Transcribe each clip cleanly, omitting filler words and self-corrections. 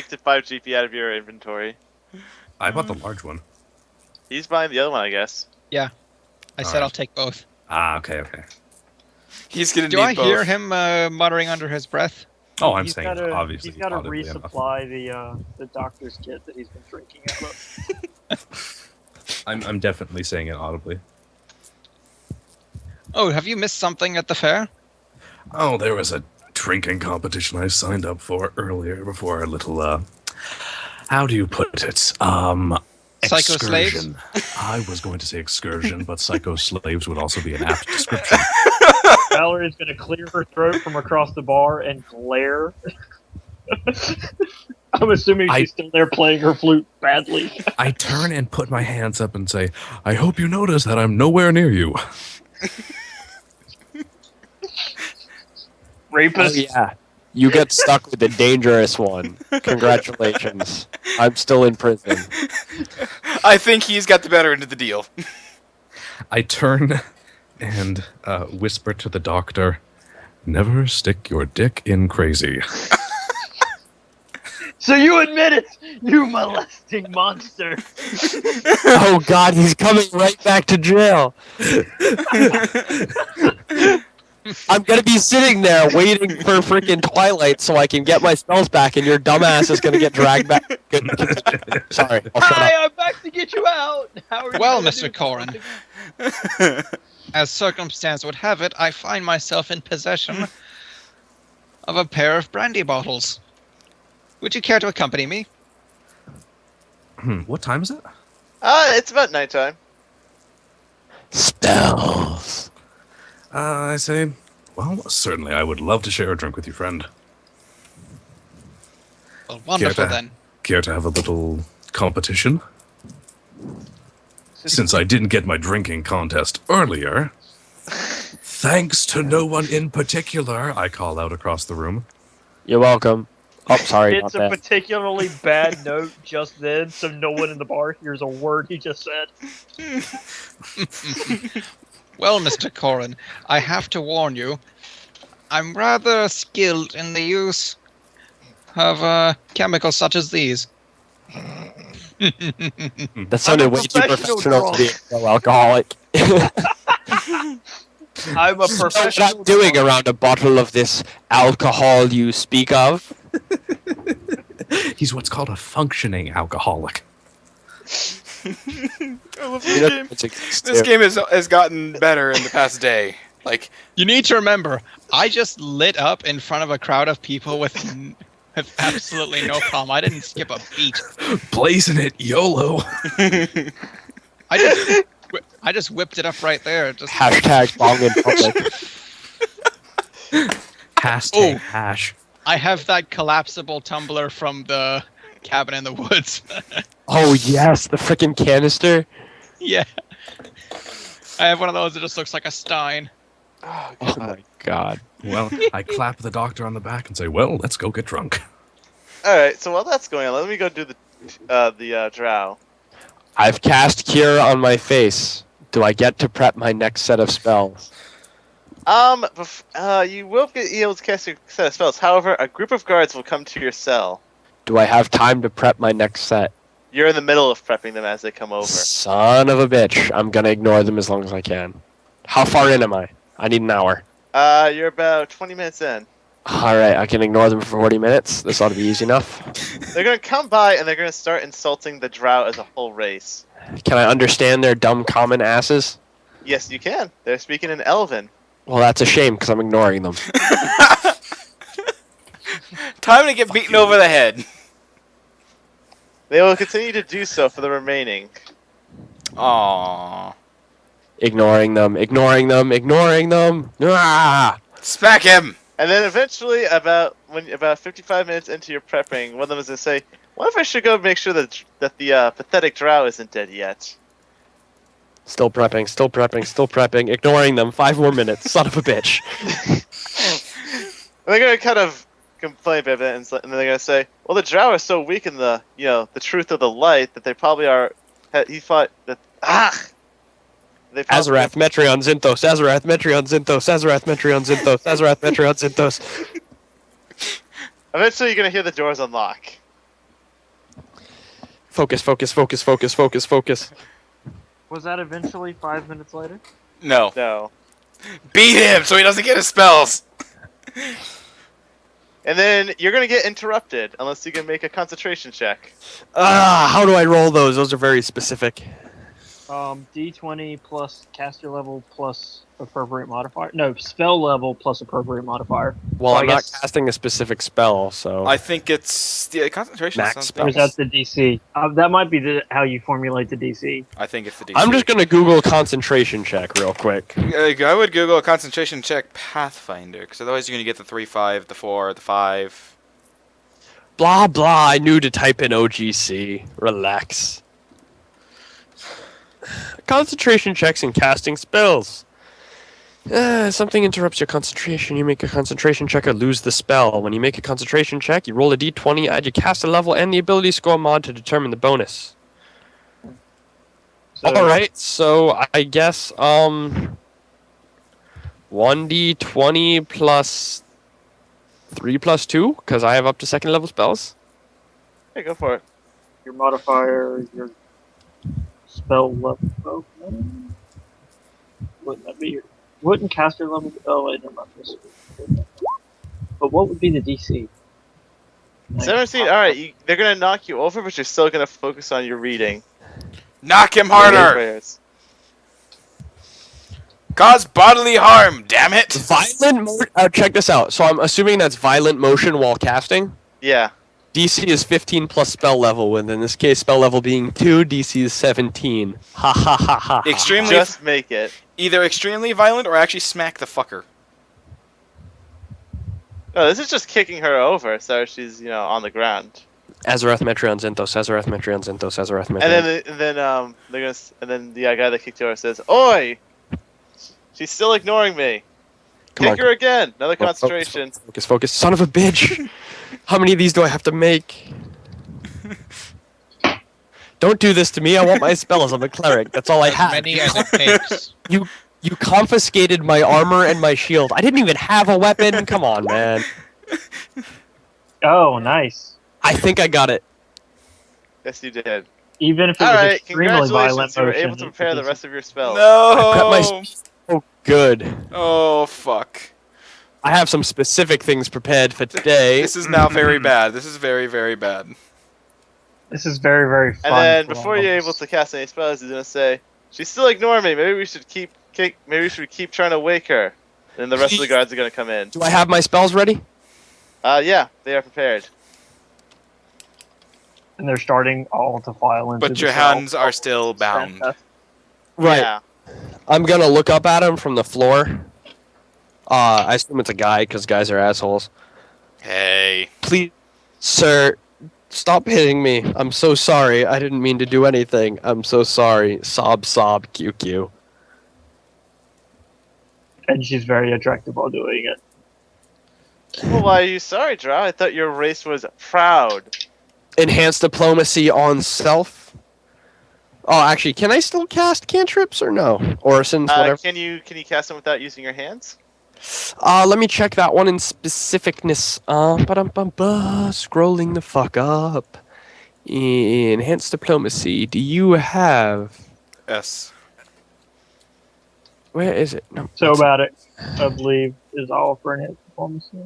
to 5 GP out of your inventory. I bought the large one. He's buying the other one, I guess. Yeah. I said I'll take both. Okay. He's gonna Do need I both. hear him muttering under his breath? Oh, I'm He's saying gotta, obviously. he's got to audibly enough. resupply the doctor's kit that he's been drinking out of. I'm definitely saying it audibly. Oh, have you missed something at the fair? Oh, there was a drinking competition I signed up for earlier before a little, how do you put it? Psycho slaves? Excursion. I was going to say excursion, but psycho slaves would also be an apt description. Valerie's going to clear her throat from across the bar and glare. I'm assuming she's still there playing her flute badly. I turn and put my hands up and say, I hope you notice that I'm nowhere near you. Rapist. Oh, yeah. You get stuck with the dangerous one. Congratulations. I'm still in prison. I think he's got the better end of the deal. I turn and whisper to the doctor, never stick your dick in crazy. So you admit it, you molesting monster. Oh god, he's coming right back to jail. I'm gonna be sitting there waiting for freaking Twilight so I can get my spells back, and your dumbass is gonna get dragged back. Sorry, I'll shut Hi, up. I'm back to get you out. How are you Well, gonna Mr. do Corrin. something? As circumstance would have it, I find myself in possession of a pair of brandy bottles. Would you care to accompany me? What time is it? It's about nighttime. Spells. I say, well, certainly I would love to share a drink with you, friend. Well, wonderful Care to- then. Care to have a little competition? Since I didn't get my drinking contest earlier, thanks to no one in particular, I call out across the room. You're welcome. Oh, sorry about It's a that. particularly bad note just then, so no one in the bar hears a word he just said. Well, Mr. Corrin, I have to warn you, I'm rather skilled in the use of chemicals such as these. That sounded way too professional professional to be a alcoholic. I'm a What professional. I'm doing around a bottle of this alcohol you speak of. He's what's called a functioning alcoholic. I love You this know, game. it's a- This game has gotten better in the past day. Like, You need to remember, I just lit up in front of a crowd of people with absolutely no problem. I didn't skip a beat. Blazing it, YOLO. I just whipped it up right there. Just Hashtag bong in public. Hashtag Oh. hash. I have that collapsible tumbler from the cabin in the woods. Oh yes, the freaking canister. Yeah. I have one of those that just looks like a stein. Oh, Oh God. my god. Well, I clap the doctor on the back and say, well, let's go get drunk. Alright, so while that's going on, let me go do the drow. I've cast Cure on my face. Do I get to prep my next set of spells? You will get able to cast your set of spells. However, a group of guards will come to your cell. Do I have time to prep my next set? You're in the middle of prepping them as they come over. Son of a bitch. I'm gonna ignore them as long as I can. How far in am I? I need an hour. You're about 20 minutes in. Alright, I can ignore them for 40 minutes. This ought to be easy enough. They're gonna come by and they're gonna start insulting the drow as a whole race. Can I understand their dumb common asses? Yes, you can. They're speaking in Elven. Well, that's a shame because I'm ignoring them. time to get beaten over the head. They will continue to do so for the remaining. Aww. Ignoring them, ignoring them, ignoring them. Ah! Smack him! And then eventually, about 55 minutes into your prepping, one of them is gonna say, "What if I should go make sure that the pathetic drow isn't dead yet?" Still prepping, still prepping, still prepping. Ignoring them. 5 more minutes. Son of a bitch. And they're gonna kind of complain about it, and then they're gonna say, "Well, the drow are so weak in the truth of the light that they probably are." He thought that they probably, Azarath, Metreon, Zinthos, Azarath, Metreon, Zinthos, Azarath, Metreon, Zinthos, Azarath, Metreon, Zinthos. Eventually, you're gonna hear the doors unlock. Focus, focus, focus, focus, focus, focus. Was that eventually 5 minutes later? No. No. Beat him so he doesn't get his spells. And then you're gonna get interrupted unless you can make a concentration check. How do I roll those? Those are very specific. D20 plus caster level plus appropriate modifier. No, spell level plus appropriate modifier. Well, So I I'm not guess- casting a specific spell, so... I think it's the concentration. Max Is something. Or is that the DC? That might be how you formulate the DC. I think it's the DC. I'm just gonna Google concentration check real quick. I would Google a concentration check Pathfinder, because otherwise you're gonna get the 3, 5, the 4, the 5. Blah, blah, I knew to type in OGC. Relax. Concentration checks and casting spells. Something interrupts your concentration. You make a concentration check or lose the spell. When you make a concentration check, you roll a d20, add your caster level and the ability score mod to determine the bonus. So, Alright, so I guess 1d20 plus 3 plus 2, because I have up to second level spells. Hey, go for it. Your modifier, your spell level. Oh, wouldn't that be your? Wouldn't caster level? Oh wait, never mind. But what would be the DC? 17. All right, they're gonna knock you over, but you're still gonna focus on your reading. Knock him Your harder! prayers. Cause bodily harm, damn it! Check this out. So I'm assuming that's violent motion while casting. Yeah. DC is 15 plus spell level, and in this case, spell level being 2, DC is 17. Ha ha ha ha. Extremely, Just make it. either extremely violent or actually smack the fucker. No, this is just kicking her over, so she's on the ground. Azarath Metreon Zenthos, Azarath Metreon Zenthos, Azarath Metreon. And then the guy that kicked her over says, "Oi! She's still ignoring me. Kick her again. Another concentration." Focus, focus. Son of a bitch! How many of these do I have to make? Don't do this to me. I want my spells. I'm a cleric. That's all I As have. many as it takes. You confiscated my armor and my shield. I didn't even have a weapon. Come on, man. Oh, nice. I think I got it. Yes, you did. Even if it All was right, extremely congratulations. violent You were motion, able to it's prepare a the DC. rest of your spells. I prepped my No! Oh, good. Oh, fuck. I have some specific things prepared for today. This is now very bad. This is very, very bad. This is very, very fun. And then for before all you're of able us. to cast any spells, he's gonna say, "She's still ignoring me. Maybe we should keep trying to wake her." And the rest of the guards are gonna come in. Do I have my spells ready? Yeah, they are prepared. And they're starting all to file into But the your cell. hands are still bound. Right. Yeah. I'm gonna look up at him from the floor. I assume it's a guy, because guys are assholes. Hey. Please, sir, stop hitting me. I'm so sorry. I didn't mean to do anything. I'm so sorry. Sob, sob, QQ. And she's very attractive while doing it. Well, why are you sorry, Drow? I thought your race was proud. Enhanced diplomacy on self. Oh, actually, can I still cast cantrips or no? Or since whatever. Can you cast them without using your hands? Let me check that one in specificness. Scrolling the fuck up. Enhanced diplomacy. Do you have? Yes. Where is it? No. So about it, I believe, is all for enhanced diplomacy.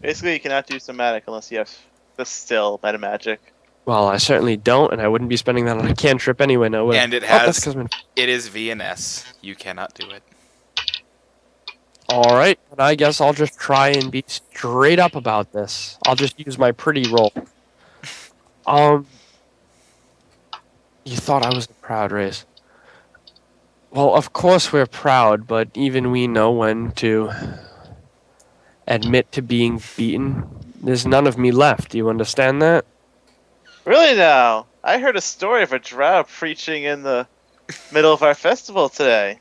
Basically, you cannot do somatic unless you have the still metamagic. Well, I certainly don't, and I wouldn't be spending that on a cantrip anyway. No way. And it that's has. 'cause I'm in- It is VNS. You cannot do it. All right, but I guess I'll just try and be straight up about this. I'll just use my pretty roll. You thought I was a proud race. Well, of course we're proud, but even we know when to admit to being beaten. There's none of me left. Do you understand that? Really now? I heard a story of a drow preaching in the middle of our festival today.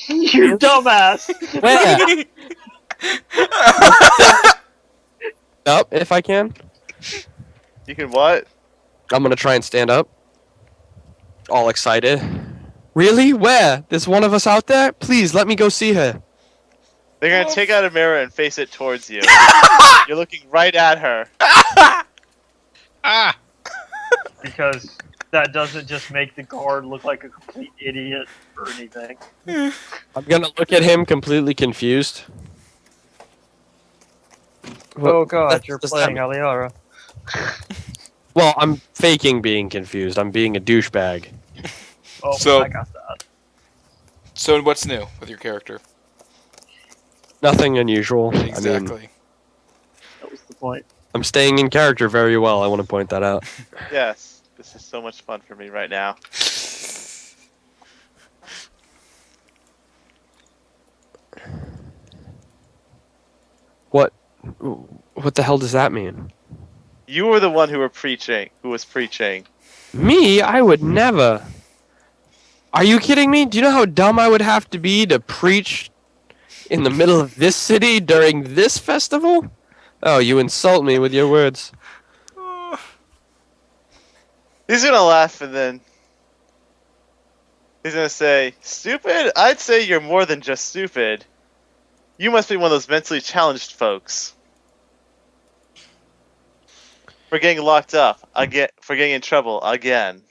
You dumbass! Where? Up, if I can. You can what? I'm gonna try and stand up. All excited. Really? Where? There's one of us out there? Please, let me go see her. They're gonna take out a mirror and face it towards you. You're looking right at her. Ah! because that doesn't just make the guard look like a complete idiot or anything. I'm gonna look at him completely confused. Oh god, what you're does that playing mean? Aliara. Well, I'm faking being confused. I'm being a douchebag. Oh, So- I got that. So what's new with your character? Nothing unusual. I mean, Exactly. That was the point. I'm staying in character very well. I want to point that out. Yes, this is so much fun for me right now. What the hell does that mean? You were the one who was preaching. Me? I would never. Are you kidding me? Do you know how dumb I would have to be to preach in the middle of this city during this festival? Oh, you insult me with your words. He's gonna laugh and then he's gonna say, "Stupid? I'd say you're more than just stupid. You must be one of those mentally challenged folks. For getting locked up, for getting in trouble again."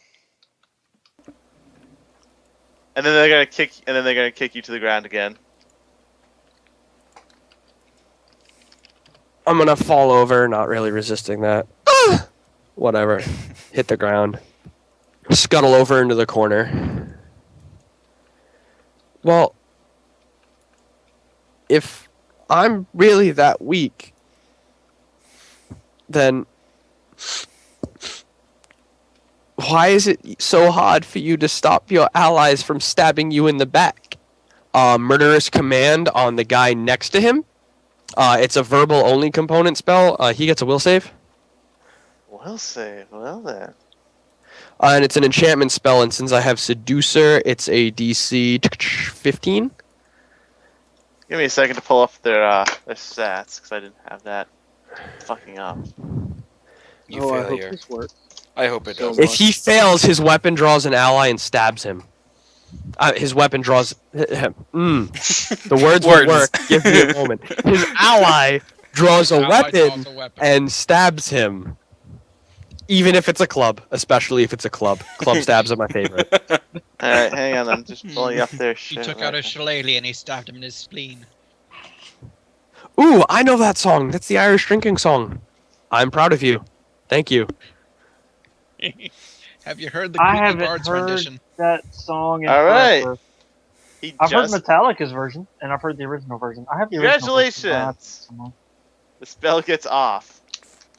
And then they're gonna kick you to the ground again. I'm gonna fall over, not really resisting that. Whatever. Hit the ground. Scuttle over into the corner. Well, if I'm really that weak, then why is it so hard for you to stop your allies from stabbing you in the back? Murderous command on the guy next to him. It's a verbal only component spell. He gets a will save. Well save. Well then. And it's an enchantment spell, and since I have Seducer, it's a DC 15. Give me a second to pull up their stats because I didn't have that fucking up. You I hope failure. this works. I hope it So does. If he fails, his weapon draws an ally and stabs him. His weapon draws him. The words will Words. work. Give me a moment. His ally draws a Ally weapon draws a weapon. and stabs him. Even if it's a club, especially if it's a club. Club stabs are my favorite. Alright, hang on, I'm just pulling up their He shit. took out a shillelagh and he stabbed him in his spleen. Ooh, I know that song. That's the Irish drinking song. I'm proud of you. Thank you. Have you heard the I Creepy haven't Bards heard rendition? that song in All right. forever. He I've heard just Metallica's version, and I've heard the original version. I have the original version. Congratulations! The spell gets off.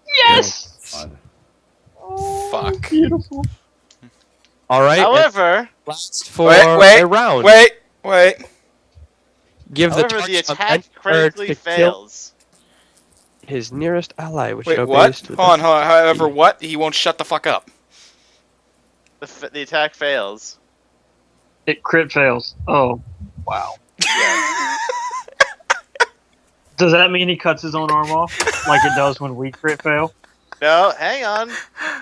Yes! Oh, Fuck. Beautiful. All right. However, Last for Wait, a round. Wait. Give the however, the target a attack mentor critically to kill fails. his nearest ally, which Wait, obeys what? to Hold on. the- However, what? He won't shut the fuck up. The attack fails. It crit fails. Oh, wow. Does that mean he cuts his own arm off, like it does when we crit fail? No, hang on.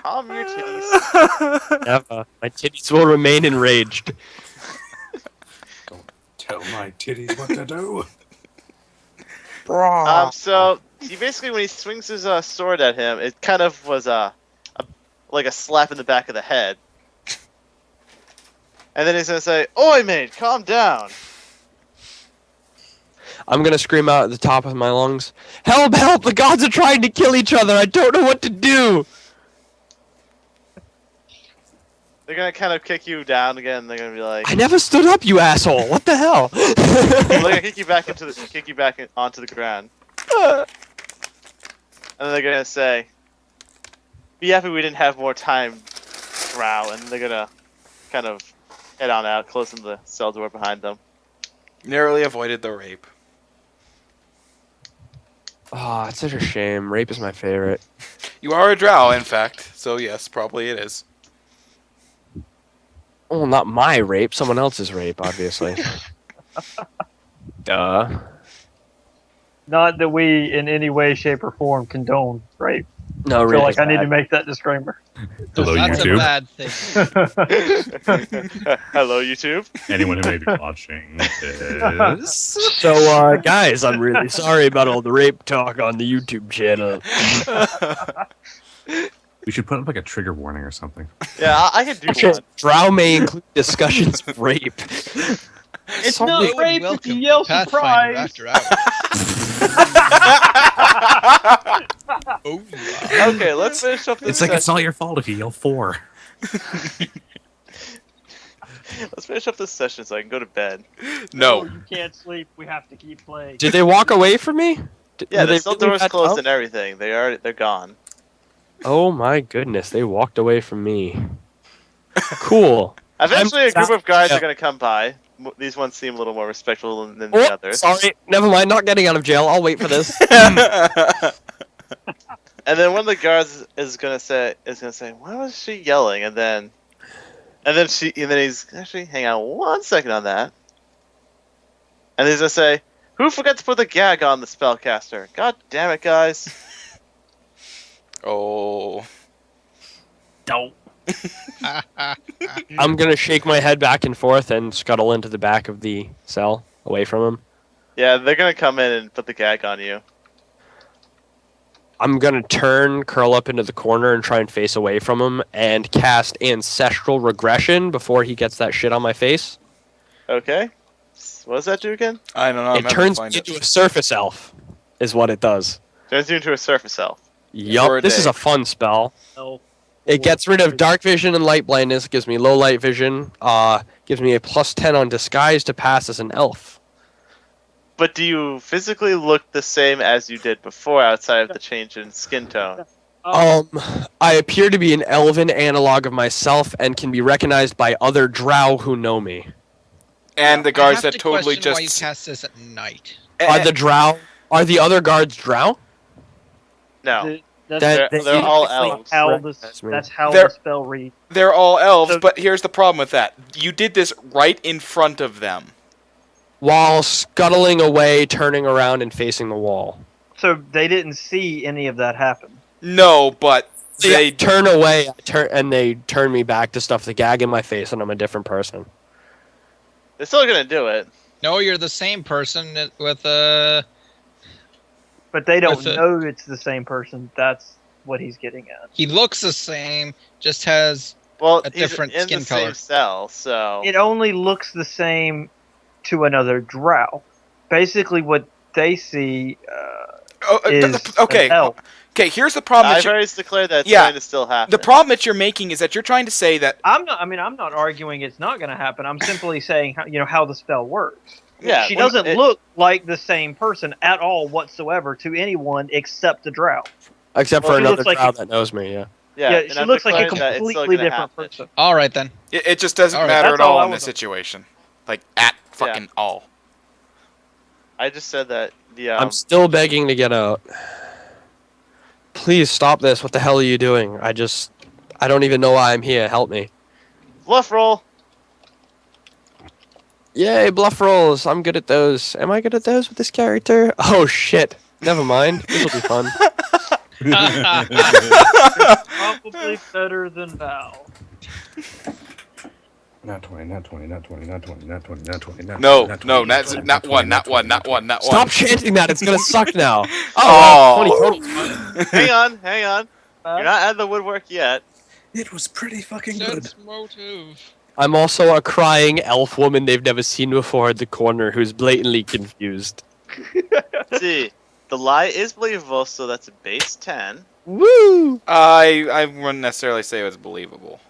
Calm your titties. Never. My titties will remain enraged. Tell my titties what to do. So he basically, when he swings his sword at him, it kind of was like a slap in the back of the head. And then he's gonna say, "Oi, mate, calm down." I'm gonna scream out at the top of my lungs, "Help! Help! The gods are trying to kill each other! I don't know what to do!" They're gonna kind of kick you down again. They're gonna be like, I never stood up, you asshole! What the hell? they're gonna kick you back onto the ground. And then they're gonna say, "Be happy we didn't have more time, Drow." And they're gonna kind of head on out, closing the cell door behind them. Narrowly avoided the rape. Oh, it's such a shame. Rape is my favorite. You are a drow, in fact. So yes, probably it is. Oh, not my rape. Someone else's rape, obviously. Duh. Not that we, in any way, shape, or form, condone rape. No, I feel rape like is I need to bad. make that disclaimer. Hello, That's YouTube. a bad thing. Hello, YouTube. Anyone who may be watching this. So, guys, I'm really sorry about all the rape talk on the YouTube channel. We should put up like a trigger warning or something. Yeah, I can do Actually, one. drow may include discussions of rape. It's Sorry. not Hello and rape if welcome you to yell Pathfinder surprise. After Hours. Oh, Okay, let's finish up this It's like it's session. not your fault if you yell 4. Let's finish up this session so I can go to bed. No. You can't sleep. We have to keep playing. Did they walk away from me? Yeah, Were there's still really doors that closed dumb? and everything. They're gone. Oh my goodness, they walked away from me. Cool. Eventually, a group of guys yeah. are gonna come by. These ones seem a little more respectful than Oh, the others. sorry. Never mind. Not getting out of jail. I'll wait for this. And then one of the guards is gonna say, "Why was she yelling?" And then he's actually hang on one second on that. And he's gonna say, "Who forgot to put the gag on the spellcaster? God damn it, guys!" Oh. Don't. I'm gonna shake my head back and forth and scuttle into the back of the cell, away from him. Yeah, they're gonna come in and put the gag on you. I'm gonna curl up into the corner and try and face away from him and cast Ancestral Regression before he gets that shit on my face. Okay. What does that do again? I don't know. I'm It having to turns find me it. into a surface elf, is what it does. Turns you into a surface elf. For Yup, a this is day. a fun spell. No. It gets rid of dark vision and light blindness, gives me low light vision, gives me a +10 on disguise to pass as an elf. But do you physically look the same as you did before outside of the change in skin tone? I appear to be an elven analog of myself and can be recognized by other drow who know me. And the I guards have that to totally question why you just. cast this at night. Are the other guards drow? No. That's They're all elves. how That's They're- the spell reads. They're all elves, So- but here's the problem with that. You did this right in front of them. While scuttling away, turning around, and facing the wall. So they didn't see any of that happen. No, but They they. turn away, and they turn me back to stuff the gag in my face, and I'm a different person. They're still gonna do it. No, you're the same person with But they don't With it. know it's the same person. That's what he's getting at. he looks the same, just has Well, A he's different in skin the color. same cell, so It only looks the same to another drow. Basically, what they see Oh, is okay. an elf. Okay, here's the problem. I've That already declared that it's Yeah. going to still happen. the problem that you're making is that you're trying to say that. I'm not arguing it's not going to happen. I'm simply saying how the spell works. Yeah, She well, doesn't look like the same person at all whatsoever to anyone except the drow. Except Well, for he another looks like drow he- that knows me, yeah. Yeah, and she I'm looks like a declaring that it's still completely gonna different happen. person. all right then. It just doesn't All right, matter that's at all all I in was this on. situation. Like, at fucking all. I just said that the I'm still begging to get out. Please stop this. What the hell are you doing? I don't even know why I'm here. Help me. bluff roll. Yay, bluff rolls. I'm good at those. Am I good at those with this character? Oh, shit. Never mind. This will be fun. Probably better than Val. Not 20, not 20, not 20, not 20, not 20, not 20, not 20. No, not 20, no, not not 20, not 20, one, not one, not one, not one. Stop chanting that. It's going to suck now. Oh. 20 total. Hang on. You're not at the woodwork yet. It was pretty fucking good. Sense motive. I'm also a crying elf woman they've never seen before at the corner who's blatantly confused. See, the lie is believable, so that's a base 10. Woo! I wouldn't necessarily say it was believable.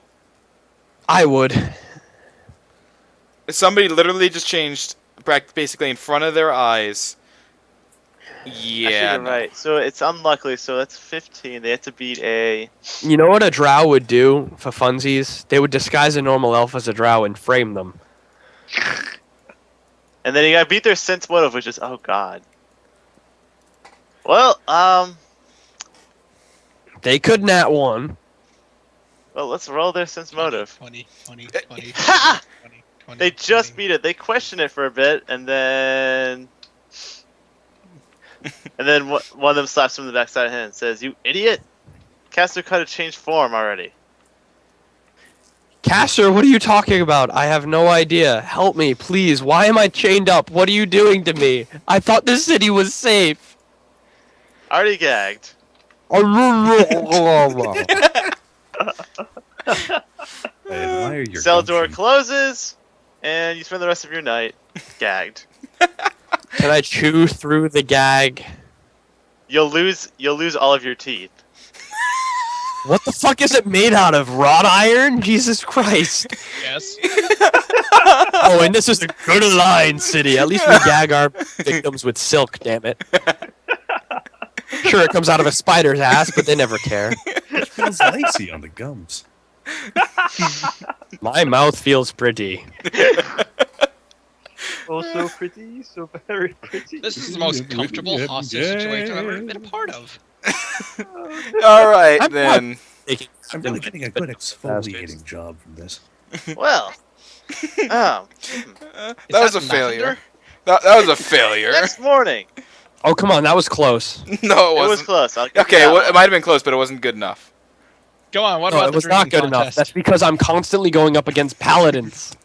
I would. Somebody literally just changed basically in front of their eyes. Actually, Yeah. you're right. So it's unlucky. So that's 15. They have to beat a. You know what a drow would do for funsies? They would disguise a normal elf as a drow and frame them. And then you gotta beat their sense motive, which is oh god. Well, They could nat one. well, let's roll their sense motive. 20, 20, 20, Ha! 20, 20, They just 20. beat it. They question it for a bit, and then one of them slaps him in the backside of the head and says, "You idiot! Caster could have changed form already." Caster, what are you talking about? I have no idea. Help me, please. Why am I chained up? What are you doing to me? I thought this city was safe. Already gagged. Alright, I admire your Cell door gumption. closes, and you spend the rest of your night gagged. Can I chew through the gag? You'll lose all of your teeth. What the fuck is it made out of? Wrought iron? Jesus Christ. Yes. Oh, and this is a good line, City. At least we gag our victims with silk, damn it. Sure, it comes out of a spider's ass, but they never care. It feels lacy on the gums. My mouth feels pretty. Oh, so pretty, so very pretty. This is the most comfortable hostage situation I've ever been a part of. All right I'm then. I'm really getting a good exfoliating job from this. Well, That was a that failure. lavender? That was a failure. next morning. Oh, come on, that was close. No, it It was wasn't. close. I'll give you Okay, that it one. might have been close, but it wasn't good enough. Go on, what No, about it the was not drinking good enough. contest? That's because I'm constantly going up against paladins.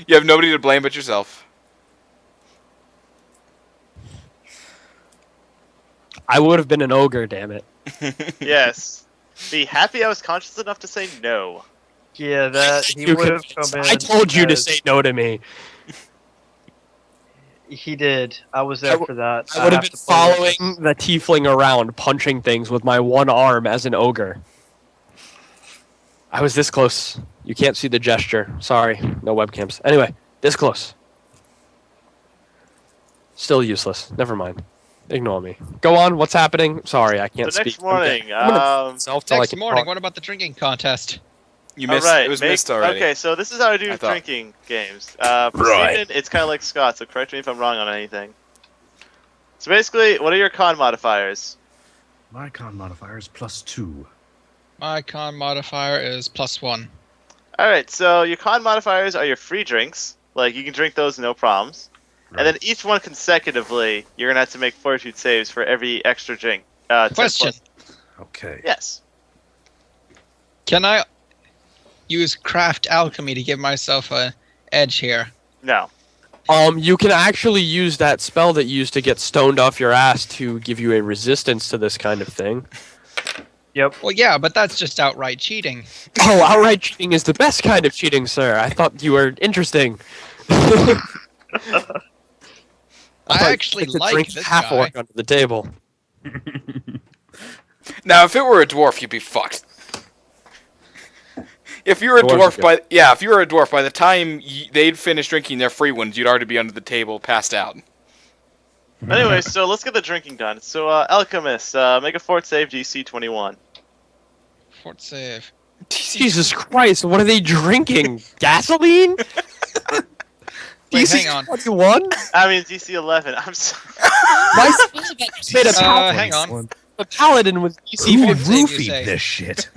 You have nobody to blame but yourself. I would have been an ogre, damn it. Yes. Be happy I was conscious enough to say no. Yeah, that he You would have convinced- come in. I told you to as- say no to me. He did. I was there for that. I would have have been to play with following the tiefling around, punching things with my one arm as an ogre. I was this close. You can't see the gesture. Sorry, no webcams. Anyway, this close. Still useless. Never mind. Ignore me. Go on. What's happening? Sorry, I can't The speak. next morning, I'm gonna myself till I Next can morning, talk. what about the drinking contest? You All missed. right, It was make- missed already. Okay, so this is how I do I thought. drinking games. For Right. Steven, it's kind of like Scott, so correct me if I'm wrong on anything. So basically, what are your con modifiers? My con modifier is +2. My con modifier is +1. Alright, so your con modifiers are your free drinks. Like, you can drink those no problems. And then each one consecutively, you're going to have to make fortitude saves for every extra drink. 10 Question. plus- Okay. Yes. Can I use craft alchemy to give myself a edge here? No. You can actually use that spell that you used to get stoned off your ass to give you a resistance to this kind of thing. Yep. Well, yeah, but that's just outright cheating. Oh, outright cheating is the best kind of cheating, sir. I thought you were interesting. I thought actually you'd like drink this half guy. orc under the table. Now, if it were a dwarf, you'd be fucked. If you were a Dwarves dwarf if you were a dwarf, by the time they'd finish drinking their free ones, you'd already be under the table, passed out. Anyway, so let's get the drinking done. So, Alchemist, make a fort save DC 21. Fort save. Jesus Christ, what are they drinking? Gasoline? Wait, DC hang on. 21? I mean, DC 11. I'm sorry. My spell that just made hang on. a paladin with DC Who 15. save you roofied say? this shit?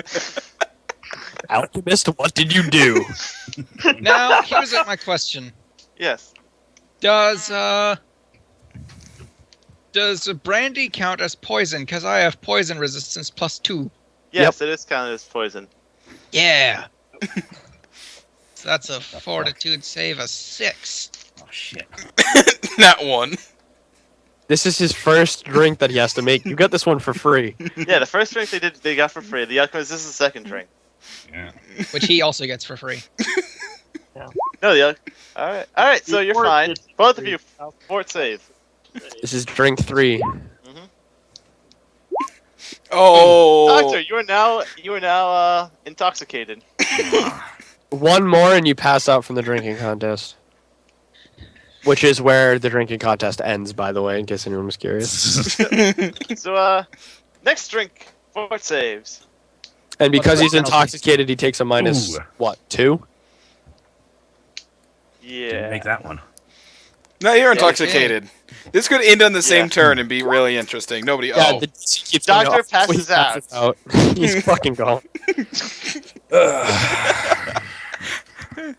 Alchemist, what did you do? Now, here's my question. Yes. Does brandy count as poison? Because I have poison resistance +2. Yes, it is counted as poison. Yeah. So that's a fortitude save of 6. Oh shit. Not one. This is his first drink that he has to make. You got this one for free. Yeah, the first drink they got for free. The Alchemist, this is the second drink. Yeah. Which he also gets for free. No, the Alright, so you're Fort fine. gets Both of free. you, fort save. This is drink 3. Oh. Doctor, you are now intoxicated. One more and you pass out from the drinking contest. Which is where the drinking contest ends, by the way, in case anyone was curious. So, next drink, fort saves. And because he's penalty? intoxicated, he takes a minus, Ooh. what, 2? Yeah. Didn't make that one. No, you're intoxicated. This could end on the same Yeah. turn and be really interesting. Nobody. Yeah, Oh. the DC keeps Doctor going off. passes He out. He's fucking gone.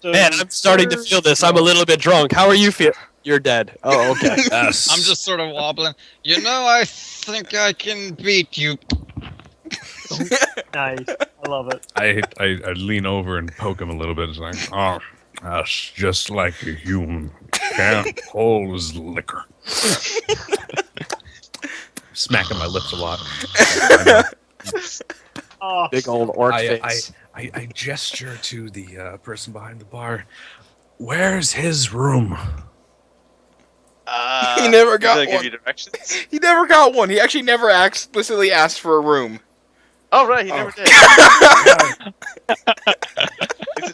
So Man, I'm starting to feel this. I'm a little bit drunk. How are you feel? You're dead. Oh, okay. Yes. I'm just sort of wobbling. You know, I think I can beat you. nice. I love it. I lean over and poke him a little bit. It's like, oh, that's just like a human. Can't hold his liquor. Smacking my lips a lot. Oh, Big old orc I, face. I gesture to the person behind the bar. Where's his room? He never He's got gonna give one. you directions. He never got one. He actually never explicitly asked for a room. Oh right, he Oh. never did.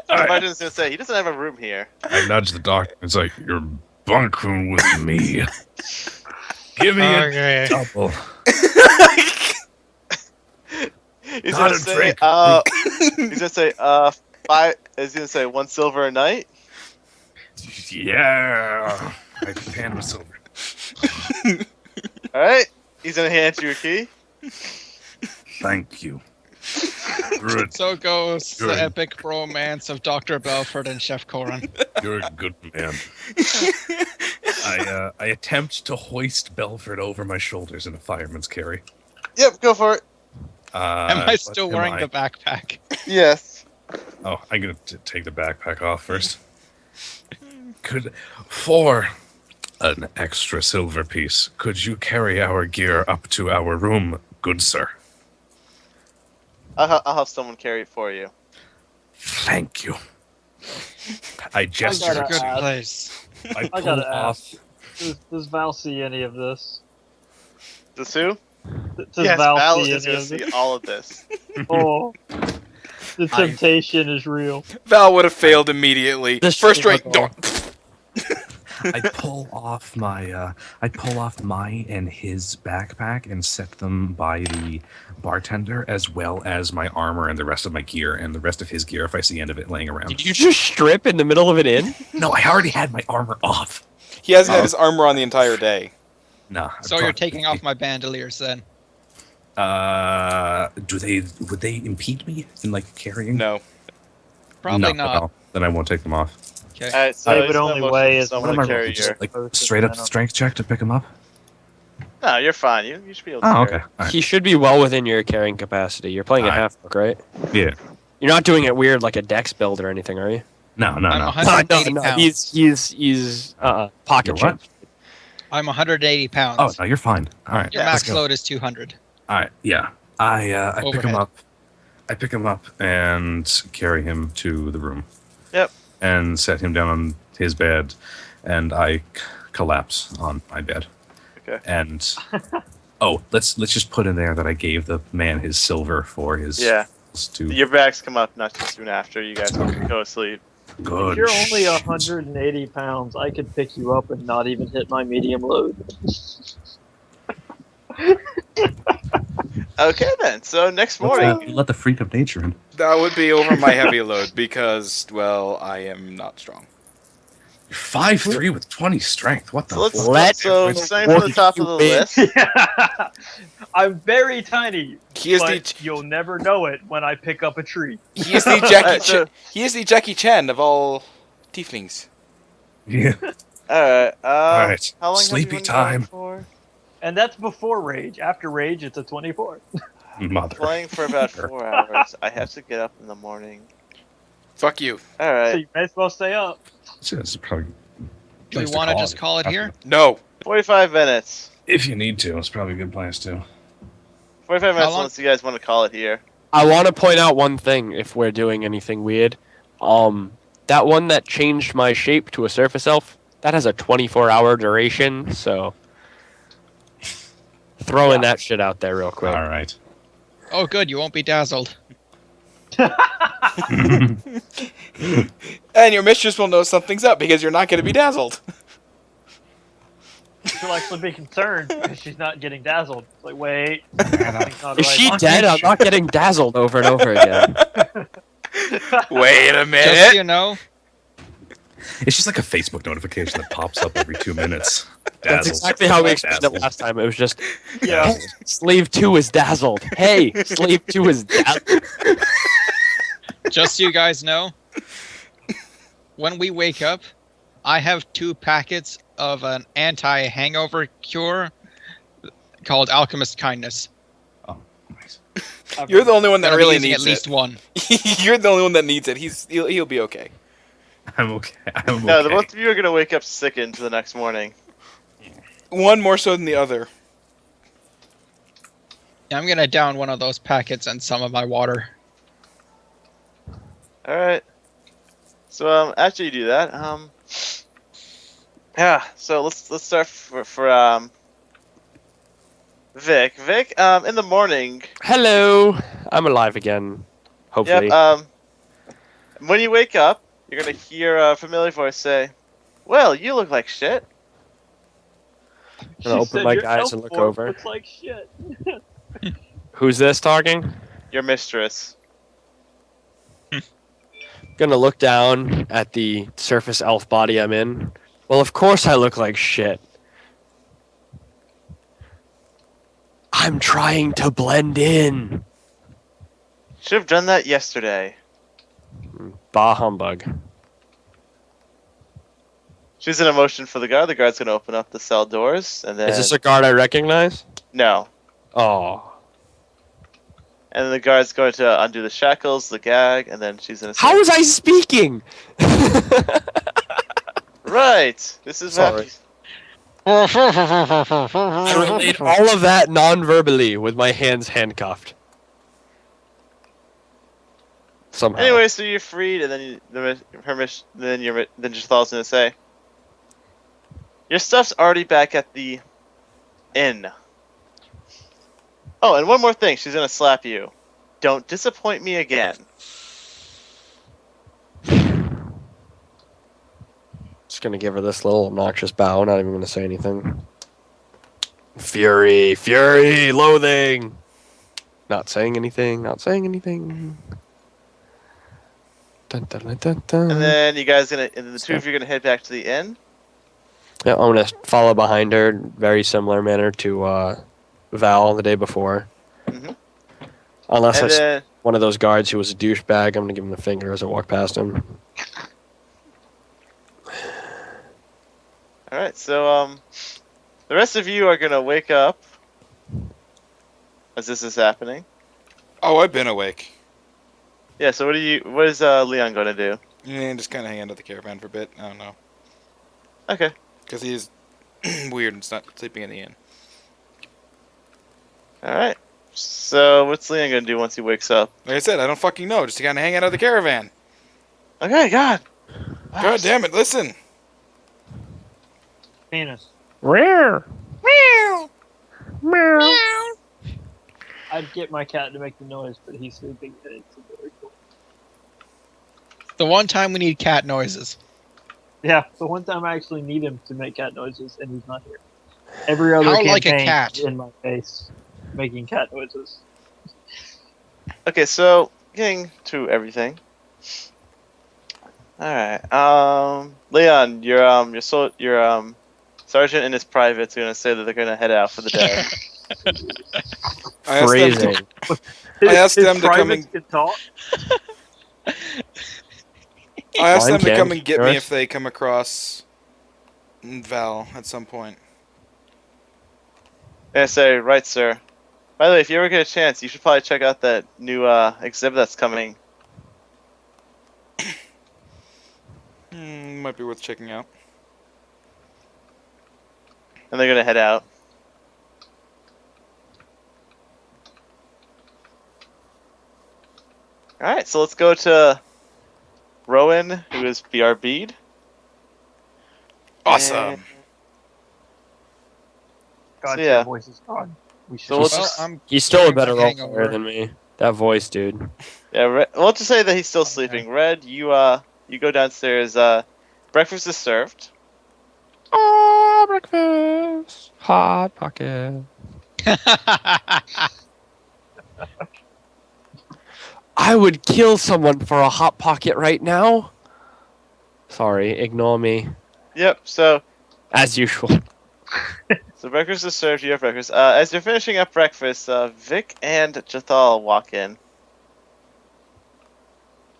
Alright. Barton's gonna say he doesn't have a room here. I nudge the doctor. It's like, you're bunking with me. Give me Okay. a double. He's Not gonna a say, drink. he's gonna say, five. He's gonna say 1 silver a night. Yeah. I pan with silver. All right. He's gonna hand you a key. Thank you. Good. So goes Good. the epic romance of Dr. Belford and Chef Corin. You're a good man. I attempt to hoist Belford over my shoulders in a fireman's carry. Yep, go for it. Am I but still am wearing I- the backpack? Yes. Oh, I'm gonna take the backpack off first. For an extra silver piece, could you carry our gear up to our room, good sir? I'll have someone carry it for you. Thank you. I gesture. gotta Good ask. place. I pull gotta off. Does Val see any of this? Does who? Does Yes, Val Val see is any gonna of see this? all of this. Oh, the temptation is real. Val would have failed immediately. This First rate. struggle. I pull off my and his backpack and set them by the bartender, as well as my armor and the rest of my gear and the rest of his gear if I see any of it laying around. Did you just strip in the middle of an inn? No, I already had my armor off. He hasn't had his armor on the entire day. Nah. So you're taking off my bandoliers then? Would they impede me in like carrying? No. Probably No, not. no, then I won't take them off. Okay. All right, so They he's would gonna only motion weigh for as someone What am to I carry rolling? Just your. like Posted straight up minimum. strength check to pick them up? No, you're fine. You should be able to. Oh, carry okay. All right. He should be well within your carrying capacity. You're playing a Alright. half book, right? Yeah. You're not doing it weird like a dex build or anything, are you? No, no, I'm no. 180 pounds. He's pocket You're what? champ. I'm 180 pounds. Oh no, you're fine. All right. Your Yeah, max let's go. load is 200. All right. Yeah. I pick him Overhead. up. I pick him up and carry him to the room. Yep. And set him down on his bed, and I collapse on my bed. Okay. And oh, let's just put in there that I gave the man his silver for his. Yeah. To Your bags come up not too soon after you guys Okay. go to sleep. good. If you're only shit. 180 pounds, I could pick you up and not even hit my medium load. Okay then. So next What's morning, that? You let the freak of nature in. That would be over my heavy load because, well, I am not strong. You're 5'3" with 20 strength. What the? so let's Let- so starting from the top of the list. I'm very tiny, He is but the you'll never know it when I pick up a tree. he is the Alright, so- He is the Jackie Chan of all tieflings. Yeah. All right. All right. How long Sleepy have you been time. going for? And that's before rage. After rage, it's a 24. Mother. Playing for about 4 hours. I have to get up in the morning. Fuck you. All So right. you may as well stay up. It's probably Do we place want to just call it here? No. 45 minutes. If you need to, it's probably a good place too. 45 minutes long- unless you guys want to call it here. I want to point out one thing if we're doing anything weird. That one that changed my shape to a surface elf, that has a 24-hour duration, so throwing that shit out there real quick. All right. Oh, good. You won't be dazzled. And your mistress will know something's up because you're not going to be dazzled. She'll actually be concerned because she's not getting dazzled. It's like, wait. something's not Is right. she dead? I'm not getting dazzled over and over again. Wait a Just so minute. you know, It's just like a Facebook notification that pops up every 2 minutes. That's Dazzled. exactly how we explained it Dazzled. last time. It was just, Yeah. hey, Slave 2 is dazzled. Hey, Slave 2 is dazzled. just so you guys know, when we wake up, I have 2 packets of an anti-hangover cure called Alchemist Kindness. Oh, nice. You're the only one that Gonna be really using needs at least it. one. You're the only one that needs it. He'll be okay. I'm okay. I'm No, okay. the both of you are gonna wake up sickened the next morning. One more so than the other. Yeah, I'm gonna down one of those packets and some of my water. All right. So after you do that, yeah. So let's start for Vic. Vic, in the morning. Hello. I'm alive again. Hopefully. Yep. When you wake up, you're gonna hear a familiar voice say, "Well, you look like shit." Gonna open my your eyes elf and look form over. looks like shit. Who's this talking? Your mistress. Gonna look down at the surface elf body I'm in. Well, of course I look like shit. I'm trying to blend in. Should have done that yesterday. Bah humbug. She's in a motion for the guard. The guard's gonna open up the cell doors, and then Is this a guard I recognize? no. Oh. And then the guard's going to undo the shackles, the gag, and then she's gonna say, How was I speaking? right. This is Sorry. I I relayed all of that non-verbally with my hands handcuffed. Somehow. Anyway, so you're freed, and then then Jathal's gonna say, your stuff's already back at the inn. Oh, and one more thing, she's gonna slap you. Don't disappoint me again. Just gonna give her this little obnoxious bow, not even gonna say anything. Fury, fury, loathing. Not saying anything, not saying anything. Dun, dun, dun, dun, dun. And then you guys and then the two of you are gonna head back to the inn. Yeah, I'm gonna follow behind her, very similar manner to Val the day before. Mhm. Unless I And see then one of those guards who was a douchebag, I'm gonna give him the finger as I walk past him. all right, so the rest of you are gonna wake up as this is happening. Oh, I've been awake. Yeah. So what is Leon gonna do? Yeah, just kind of hang out at the caravan for a bit. I don't know. Okay. Because he's weird and not sleeping in the inn. All right. So what's Leon gonna do once he wakes up? Like I said, I don't fucking know. Just to kind of hang out at the caravan. Okay, God. God damn it, listen. Penis. Rare. Meow. I'd get my cat to make the noise, but he's sleeping and it's very cool. The one time we need cat noises. Yeah, the one time I actually need him to make cat noises and he's not here. Every other How like a campaign cat. is in my face making cat noises. Okay, so getting to everything. All right. Leon, your sergeant and his private's gonna say that they're gonna head out for the day. I asked them Phrasing. I asked His them to come privates and- can talk. I asked them to Mine come can. and get me Yours? if they come across Val at some point. And I say, right, sir. By the way, if you ever get a chance, you should probably check out that new exhibit that's coming. Might be worth checking out. And they're gonna head out. All right, so let's go to Rowan, who is BRB'd. Awesome. God, So, yeah. your voice is gone. We should. So let's Well, just, I'm He's still a clearing better my role hangover. player than me. That voice, dude. yeah, we'll just say that he's still sleeping. Red, you go downstairs. Breakfast is served. Oh, breakfast. Hot pocket. I would kill someone for a hot pocket right now. Sorry, ignore me. Yep. So As usual. breakfast is served. You have breakfast. As you're finishing up breakfast, Vic and Jathal walk in.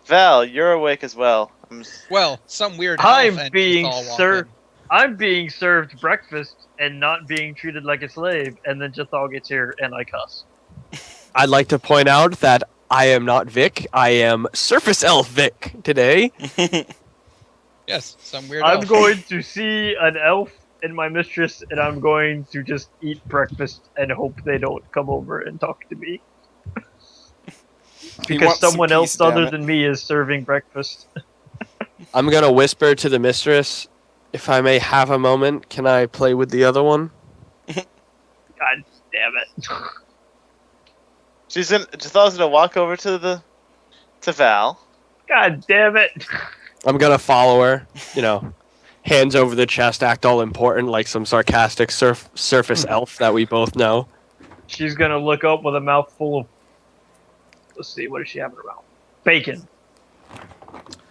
Val, you're awake as well. Well, some weird I'm elephant being just all walked served. in. I'm being served breakfast and not being treated like a slave, and then Jathal gets here and I cuss. I'd like to point out that I am not Vic. I am Surface Elf Vic today. Yes, some weird I'm elf. going to see an elf and my mistress, and I'm going to just eat breakfast and hope they don't come over and talk to me. He Because wants some someone peace, else damn other it. than me is serving breakfast. I'm gonna whisper to the mistress, if I may have a moment, can I play with the other one? God damn it. Gisela's gonna walk over to Val. God damn it. I'm gonna follow her, hands over the chest, act all important like some sarcastic surface elf that we both know. She's gonna look up with a mouthful of. Let's see, what does she have in her mouth? Bacon.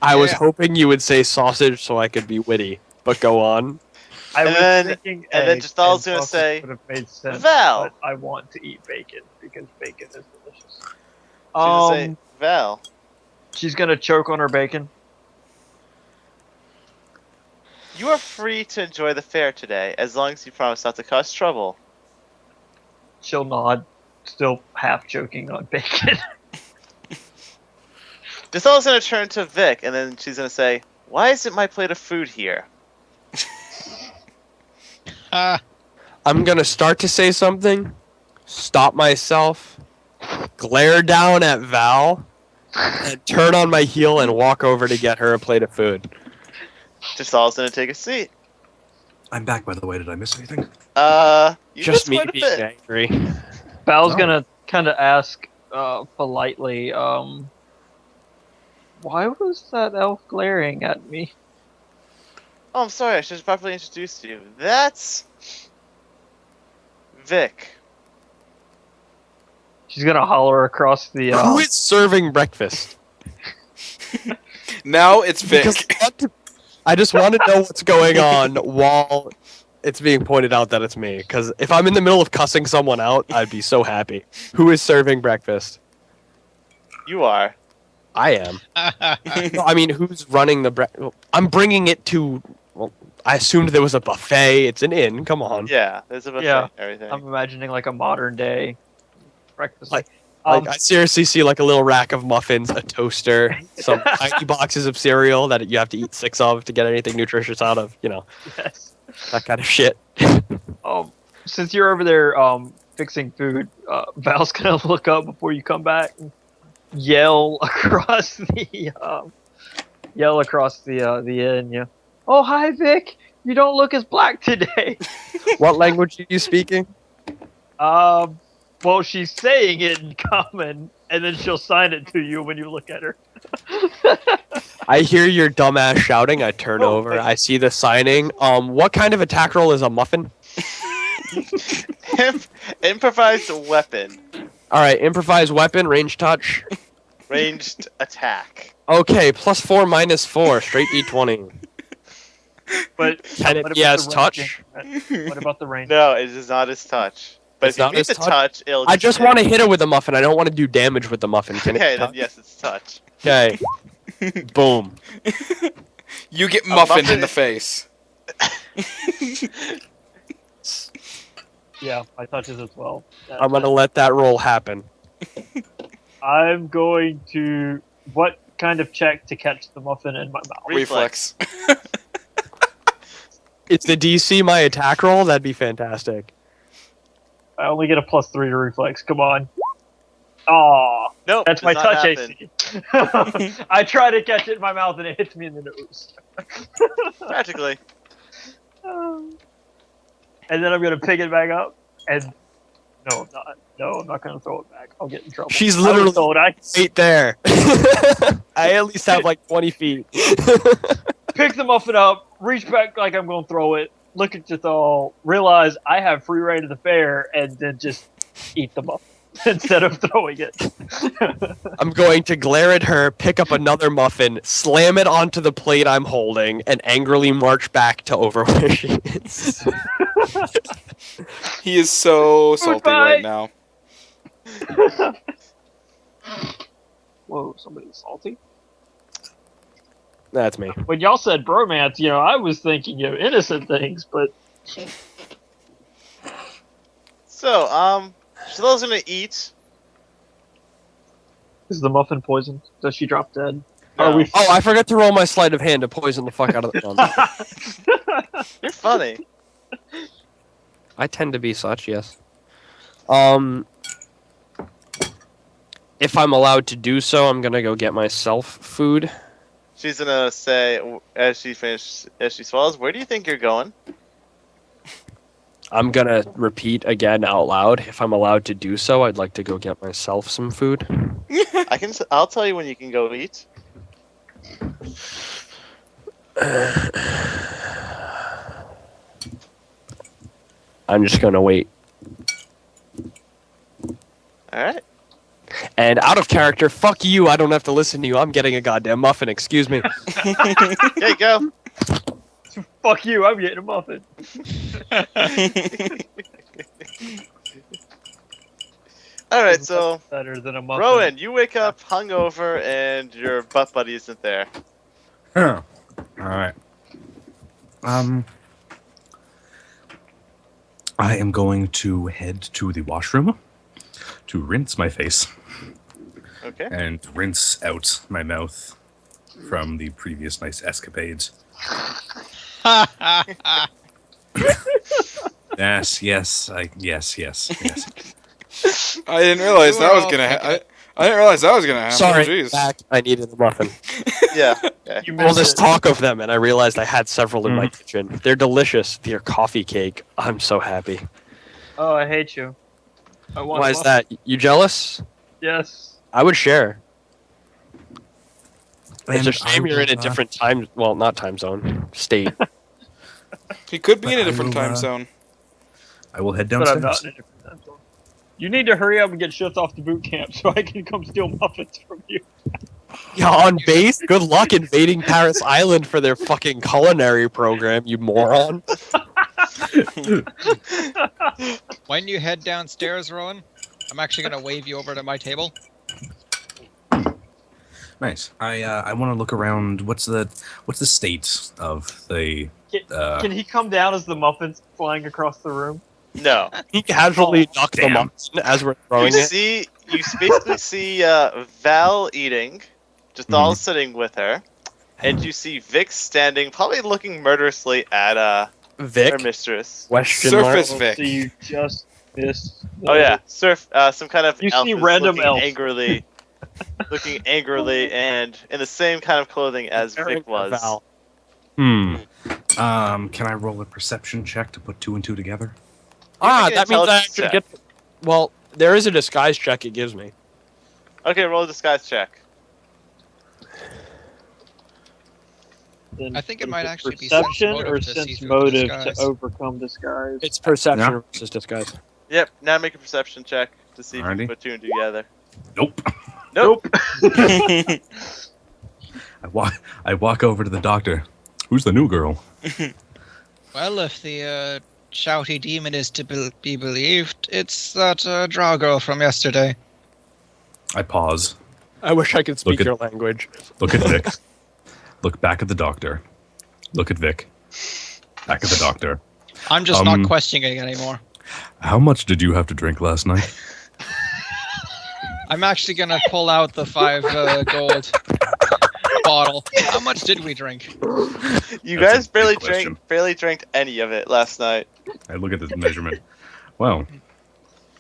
I was Yeah. hoping you would say sausage so I could be witty, but go on. I And was then- thinking and then egg, Gisela's and gonna sausage say, would have made sense, Val. but I want to eat bacon because bacon is delicious. She's gonna say, Val. She's gonna choke on her bacon. You are free to enjoy the fair today, as long as you promise not to cause trouble. She'll nod, still half choking on bacon. Gisela's gonna turn to Vic, and then she's gonna say, "Why isn't my plate of food here?" Ah, I'm gonna start to say something, stop myself, glare down at Val, and turn on my heel and walk over to get her a plate of food. Gisela's gonna take a seat. I'm back, by the way. Did I miss anything? You Just missed me quite a being bit. angry. Val's Oh. gonna kind of ask politely, why was that elf glaring at me? Oh, I'm sorry. I should have properly introduced you. That's Vic. She's gonna holler across the. Who is serving breakfast? Now it's Vic. Because I just want to know what's going on while it's being pointed out that it's me. Because if I'm in the middle of cussing someone out, I'd be so happy. Who is serving breakfast? You are. I am. No, I mean, who's running the I'm bringing it to. Well, I assumed there was a buffet. It's an inn. Come on. Yeah, there's a buffet Yeah, and everything. I'm imagining like a modern day breakfast. Like I seriously see like a little rack of muffins, a toaster, some tiny boxes of cereal that you have to eat 6 of to get anything nutritious out of. Yes. That kind of shit. Since you're over there fixing food, Val's gonna look up before you come back and yell across the inn. Yeah. Oh, hi Vic. You don't look as black today. What language are you speaking? Well, she's saying it in common, and then she'll sign it to you when you look at her. I hear your dumbass shouting. I turn Oh, over. I see the signing. What kind of attack roll is a muffin? Improvised weapon. All right, improvised weapon, range touch. Ranged attack. Okay, +4, -4, straight D20. But Can it what be about as the touch? range? What about the range? No, it is not his touch. But It's if you not beat his the touch? touch, it'll I just hit. want to hit her with a muffin. I don't want to do damage with the muffin. Can Okay, it then touch? yes, it's touch. Okay. Boom. You get A muffined muffin in the is- face. Yeah, my touches as well. I'm gonna let that roll happen. I'm going to. What kind of check to catch the muffin in my mouth? Reflex. It's the DC my attack roll. That'd be fantastic. I only get a +3 to reflex. Come on. Aw, Nope, that's does my not touch happen. AC. I try to catch it in my mouth and it hits me in the nose. Practically. And then I'm gonna pick it back up and no, I'm not gonna throw it back. I'll get in trouble. She's I was literally told right there. I at least have like 20 feet. pick the muffin up, reach back like I'm gonna throw it, look at it all, realize I have free reign of the fair, and then just eat the muffin instead of throwing it. I'm going to glare at her, pick up another muffin, slam it onto the plate I'm holding, and angrily march back to over where she is. He is so salty Goodbye. right now. Whoa, somebody's salty. That's me. When y'all said bromance, I was thinking of innocent things, but So, Shalo's gonna eat. is the muffin poisoned? Does she drop dead? No. Are we? Oh, I forgot to roll my sleight of hand to poison the fuck out of the You're funny. I tend to be such, yes. If I'm allowed to do so, I'm gonna go get myself food. She's gonna say as she swallows, "Where do you think you're going?" I'm gonna repeat again out loud. If I'm allowed to do so, I'd like to go get myself some food. I'll tell you when you can go eat. I'm just gonna wait. All right. And out of character, fuck you. I don't have to listen to you. I'm getting a goddamn muffin. Excuse me. There you go. Fuck you, I'm getting a muffin. All right. So, Better than a muffin. Rowan, you wake up hungover and your butt buddy isn't there. All right. I am going to head to the washroom to rinse my face Okay. and rinse out my mouth from the previous nice escapades. Yes. Yes. I didn't realize that was gonna. I didn't realize that was gonna happen. Sorry, Jeez. back. I needed a muffin. Yeah. Okay. You All missed this it. talk of them, and I realized I had several in my kitchen. They're delicious. They're coffee cake. I'm so happy. Oh, I hate you. I want Why a is muffin. that? You jealous? Yes. I would share. It's a And shame I you're in a will, different time. Well, not time zone. State. He could be But in a I different will, time zone. I will head But I'm downstairs. not in a different time zone. You need to hurry up and get shipped off to boot camp so I can come steal muffins from you. Yeah, on base. Good luck invading Paris Island for their fucking culinary program, you moron. When you head downstairs, Rowan, I'm actually gonna wave you over to my table. Nice. I want to look around. What's the state of the? Can he come down as the muffins flying across the room? No. He casually knocked damn. them up as we're throwing You it. basically see Val eating, just all sitting with her, and you see Vic standing, probably looking murderously at her Vic? mistress. Question Surface mark. Vic. So you just missed. Oh yeah, some kind of You elf see is random looking elf. looking angrily, and in the same kind of clothing as Vic was. Val. Can I roll a perception check to put two and two together? make an That means I intelligence actually check. get. Well, there is a disguise check it gives me. Okay, roll a disguise check. Then I think it is might actually be perception sense or motive to see sense through the motive disguise. to overcome disguise. It's perception Yeah. versus disguise. Yep. Now make a perception check to see if you Alrighty. can put two and two together. Nope. Nope. I walk over to the doctor. Who's the new girl? Well, if the shouty demon is to be believed, it's that drow girl from yesterday. I pause. I wish I could speak Look at- your language. Look at Vic. Look back at the doctor. Look at Vic. Back at the doctor. I'm just not questioning it anymore. How much did you have to drink last night? I'm actually gonna pull out the 5 gold bottle. How much did we drink? You That's guys a barely big question. drank any of it last night. I look at the measurement. Well,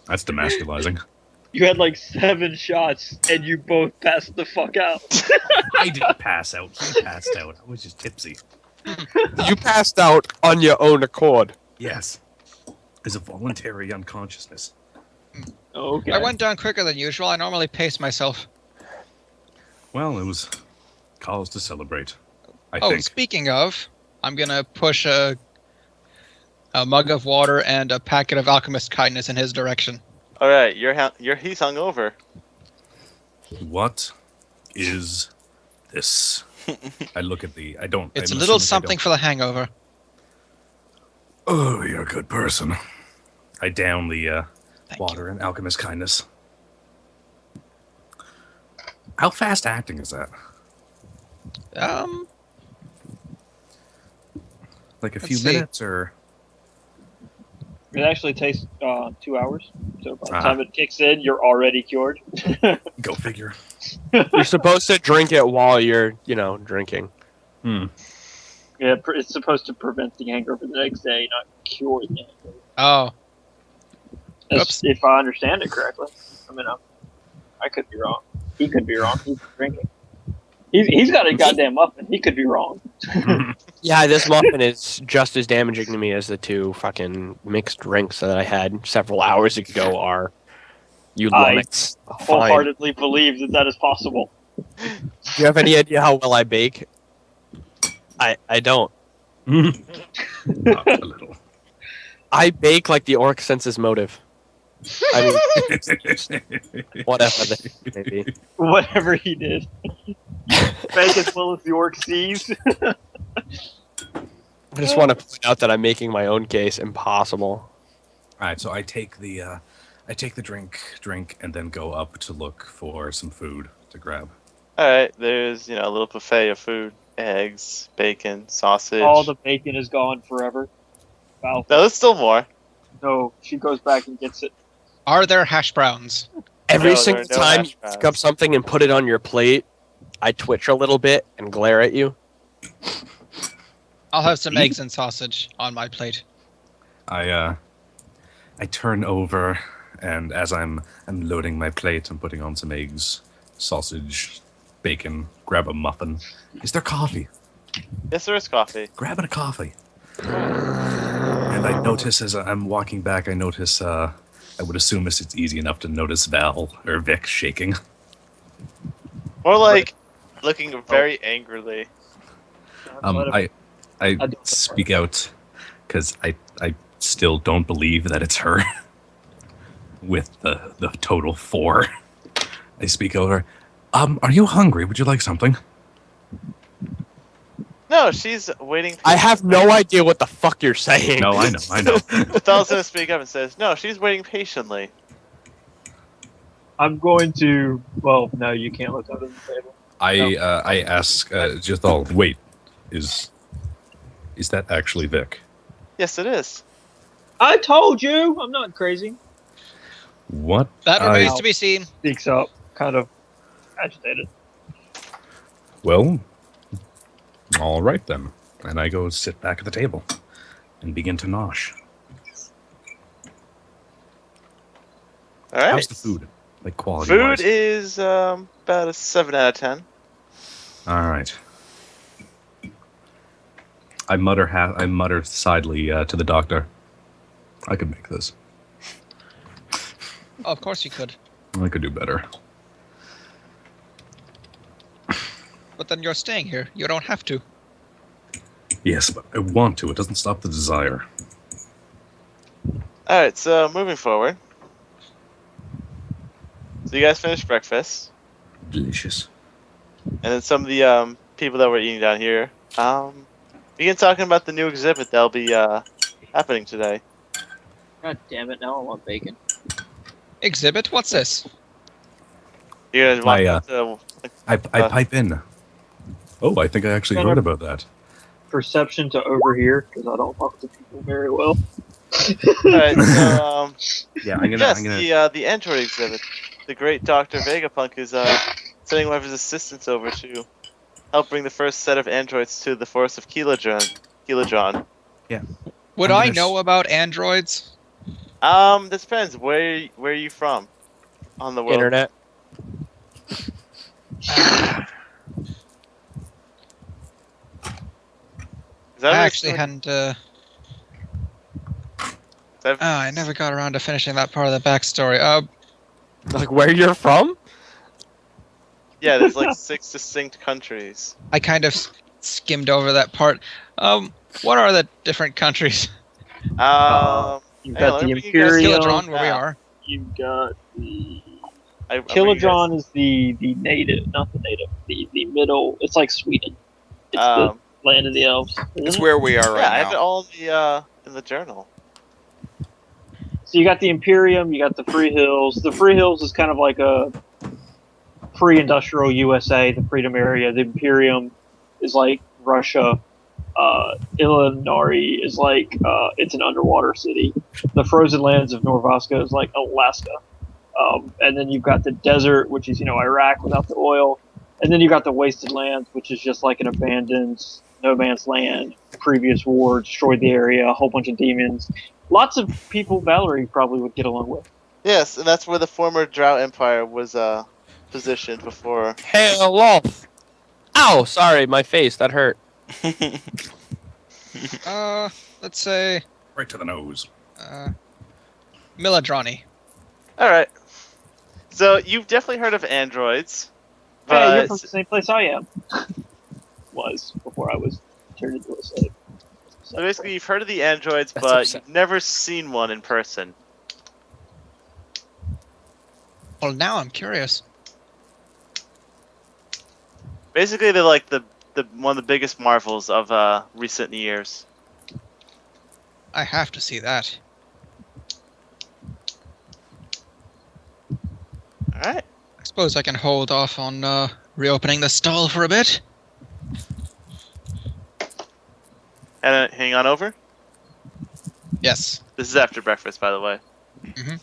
that's demasculizing. You had like 7 shots and you both passed the fuck out. I didn't pass out. He passed out. I was just tipsy. You passed out on your own accord. Yes. It's a voluntary unconsciousness. Okay. I went down quicker than usual. I normally pace myself. Well, it was cause to celebrate. I Oh, think. speaking of, I'm gonna push a mug of water and a packet of alchemist kindness in his direction. All right, he's hungover. What is this? I look at the. I don't. It's I'm a little assuming I something don't- for the hangover. Oh, you're a good person. I down the Thank water and alchemist kindness. How fast acting is that? You. Like a Let's few see. minutes or? It actually takes 2 hours. So by the Ah. time it kicks in, you're already cured. Go figure. You're supposed to drink it while you're, drinking. Hmm. Yeah, it's supposed to prevent the hangover the next day, not cure the hangover. Oh, That's, if I understand it correctly. I mean, I could be wrong. He could be wrong. He's drinking. He's got a goddamn muffin. He could be wrong. Yeah, this muffin is just as damaging to me as the two fucking mixed drinks that I had several hours ago are. You I lummox. Fine. wholeheartedly believe that is possible. Do you have any idea how well I bake? I don't. Not a little. I bake like the orc senses motive. I mean, whatever that may be. Whatever he did. Fake as well as the orc sees. I just want to point out that I'm making my own case impossible. All right, so I take the drink, and then go up to look for some food to grab. Alright, there's, a little buffet of food. Eggs, bacon, sausage. All the bacon is gone forever. Wow. No, there's still more. No, she goes back and gets it. are there hash browns? Every No, single there are no time hash you pick browns. up something and put it on your plate, I twitch a little bit and glare at you. I'll have some eggs and sausage on my plate. I turn over, and as I'm loading my plate, I'm putting on some eggs, sausage, bacon, grab a muffin. Is there coffee? Yes, there is coffee. Grabbing a coffee. And I notice as I'm walking back, I would assume it's easy enough to notice Val or Vic shaking. More like looking very angrily. I speak out because I still don't believe that it's her. With the total 4, I speak over. Are you hungry? Would you like something? No, she's waiting. I have no idea what the fuck you're saying. No, I know. Thal's gonna speak up and says, "No, she's waiting patiently." I'm going to. Well, no, you can't look under the table. I ask Jithal, wait, is that actually Vic? Yes, it is. I told you, I'm not crazy. What? That remains to be seen. Speaks up, kind of agitated. Well, all right then. And I go sit back at the table and begin to nosh. All right. How's the food? Like quality Food is about a 7 out of 10. All right. I mutter sidely to the doctor. I could make this. Oh, of course you could. I could do better. But then you're staying here. You don't have to. Yes, but I want to. It doesn't stop the desire. All right, so moving forward. So you guys finished breakfast, Delicious. and then some of the people that were eating down here begin talking about the new exhibit that'll be happening today. God damn it! Now I want bacon. Exhibit? What's this? You guys want to? I pipe in. Oh, I think I actually heard about that. Perception to overhear because I don't talk to people very well. All right, so Yeah, I'm yes, gonna. the android exhibit. The great Dr. Vegapunk is sending one of his assistants over to help bring the first set of androids to the forest of Kilodron. Would I'm I gonna know about androids? This depends. Where are you from? On the world. Internet. Is that I what actually you're- hadn't. is that- I never got around to finishing that part of the backstory. Like where you're from? Yeah, there's like 6 distinct countries. I kind of skimmed over that part. What are the different countries? You've Hang on, got let the me bring you guys Imperium. Kilodron, where we map. are. You've got the I'm bringing you guys- Kilodron is the native, not the native, the middle. It's like Sweden. It's the land of the elves. isn't It's it? where we are right yeah, I have it now. all in the journal. So you got the Imperium, you got the Free Hills. The Free Hills is kind of like a pre-industrial USA, the Freedom Area. The Imperium is like Russia. Illinois is like it's an underwater city. The frozen lands of Norvaska is like Alaska. And then you've got the desert, which is Iraq without the oil. And then you got the wasted lands, which is just like an abandoned no man's land, previous war, destroyed the area, a whole bunch of demons. Lots of people Valerie probably would get along with. Yes, and that's where the former Drow Empire was positioned before. Hello. Ow! Sorry, my face. That hurt. Let's say Right to the nose. Miladrani. All right. So you've definitely heard of androids, Hey, you're but from the same place I am. Was before I was turned into a slave. so basically you've heard of the androids, That's but upsetting. you've never seen one in person. Well, now I'm curious. Basically, they're like the one of the biggest marvels of recent years. I have to see that. All right. I suppose I can hold off on reopening the stall for a bit. And hang on over. Yes. This is after breakfast, by the way. Mhm.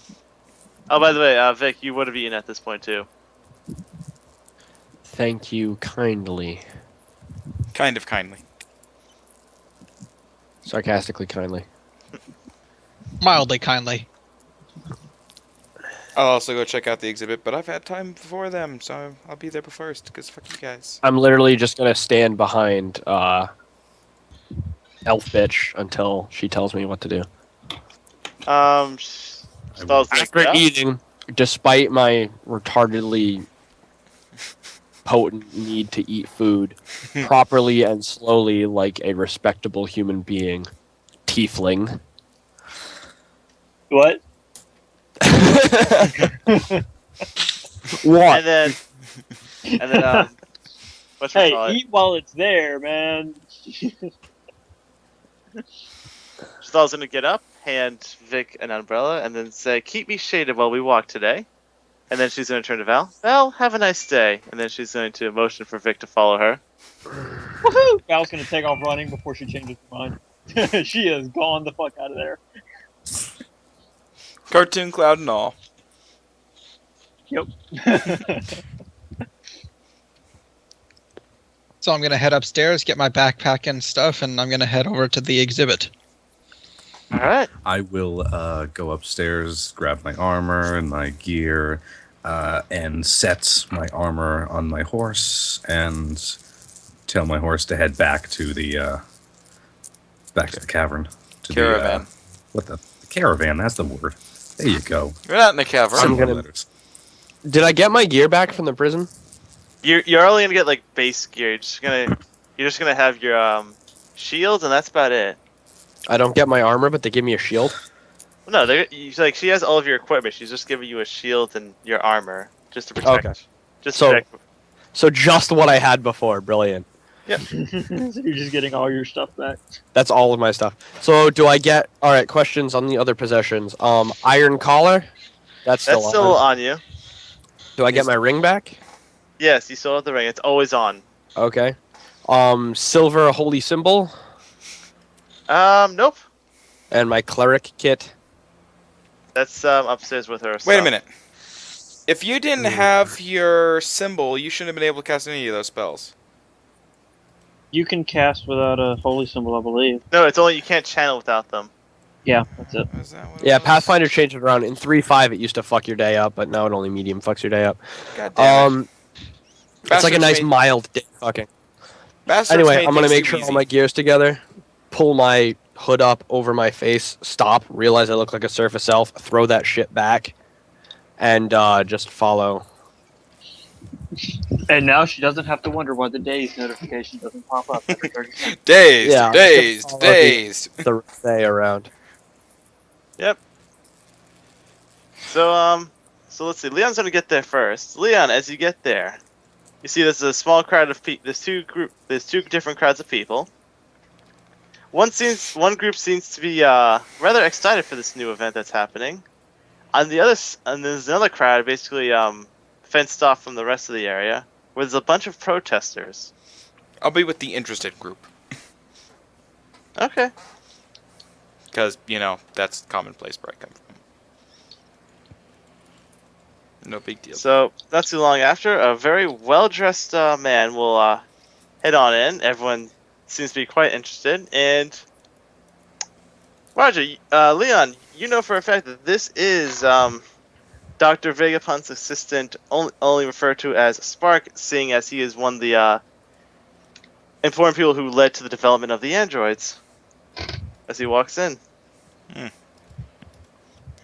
Oh, by the way, Vic, you would have eaten at this point too. Thank you kindly. Kind of kindly. Sarcastically kindly. Mildly kindly. I'll also go check out the exhibit, but I've had time before them, so I'll be there first, because fuck you guys. I'm literally just gonna stand behind Elf Bitch until she tells me what to do. Spells make After it up. eating, despite my retardedly potent need to eat food properly and slowly like a respectable human being, tiefling. What? What? And then what's Hey, call it? eat while it's there, man. Spell's gonna get up, hand Vic an umbrella, and then say, "Keep me shaded while we walk today." And then she's gonna turn to Val. Val, have a nice day. And then she's going to motion for Vic to follow her. Woohoo! Val's gonna take off running before she changes her mind. She is gone the fuck out of there. Cartoon Cloud and all. Yep. So I'm gonna head upstairs, get my backpack and stuff, and I'm gonna head over to the exhibit. All right. I will go upstairs, grab my armor and my gear, and set my armor on my horse, and tell my horse to head back to the cavern. To Caravan. The caravan? That's the word. There you go. You're not in the cavern. I'm Similar gonna- letters. Did I get my gear back from the prison? You're only gonna get like base gear. You're just gonna have your shield, and that's about it. I don't get my armor, but they give me a shield. No, she has all of your equipment. She's just giving you a shield and your armor just to protect. Okay. Just So- to protect. So just what I had before. Brilliant. So you're just getting all your stuff back. That's all of my stuff. So do I get... Alright, questions on the other possessions. Iron collar? That's That's still on. on you. Do I get my ring back? Yes, you still have the ring. It's always on. Okay. Silver holy symbol? Nope. And my cleric kit? That's upstairs with her. Wait so- a minute. If you didn't have your symbol, you shouldn't have been able to cast any of those spells. You can cast without a holy symbol, I believe. No, it's only you can't channel without them. Yeah, that's it. Is that what it Yeah, was? Pathfinder changed it around. In 3.5 it used to fuck your day up, but now it only medium fucks your day up. God damn it. It's like a Bastards nice made- mild day fucking. bastards Anyway, made I'm gonna things make too sure easy. all my gear's together, pull my hood up over my face, stop, realize I look like a surface elf, throw that shit back, and just follow. And now she doesn't have to wonder why the days notification doesn't pop up every 30 seconds. Dazed, Yeah, dazed, just dazed. the day around. So let's see. Leon's gonna get there first. Leon, as you get there, you see there's a small crowd of people. There's two different crowds of people. One group seems to be rather excited for this new event that's happening. And there's another crowd basically fenced off from the rest of the area, where there's a bunch of protesters. I'll be with the interested group. Okay. Because, that's commonplace where I come from. No big deal. So not too long after, a very well-dressed man will head on in. Everyone seems to be quite interested. And Roger, Leon, you know for a fact that this is Dr. Vegapunt's assistant, only referred to as Spark, seeing as he is one of the important people who led to the development of the androids. As he walks in.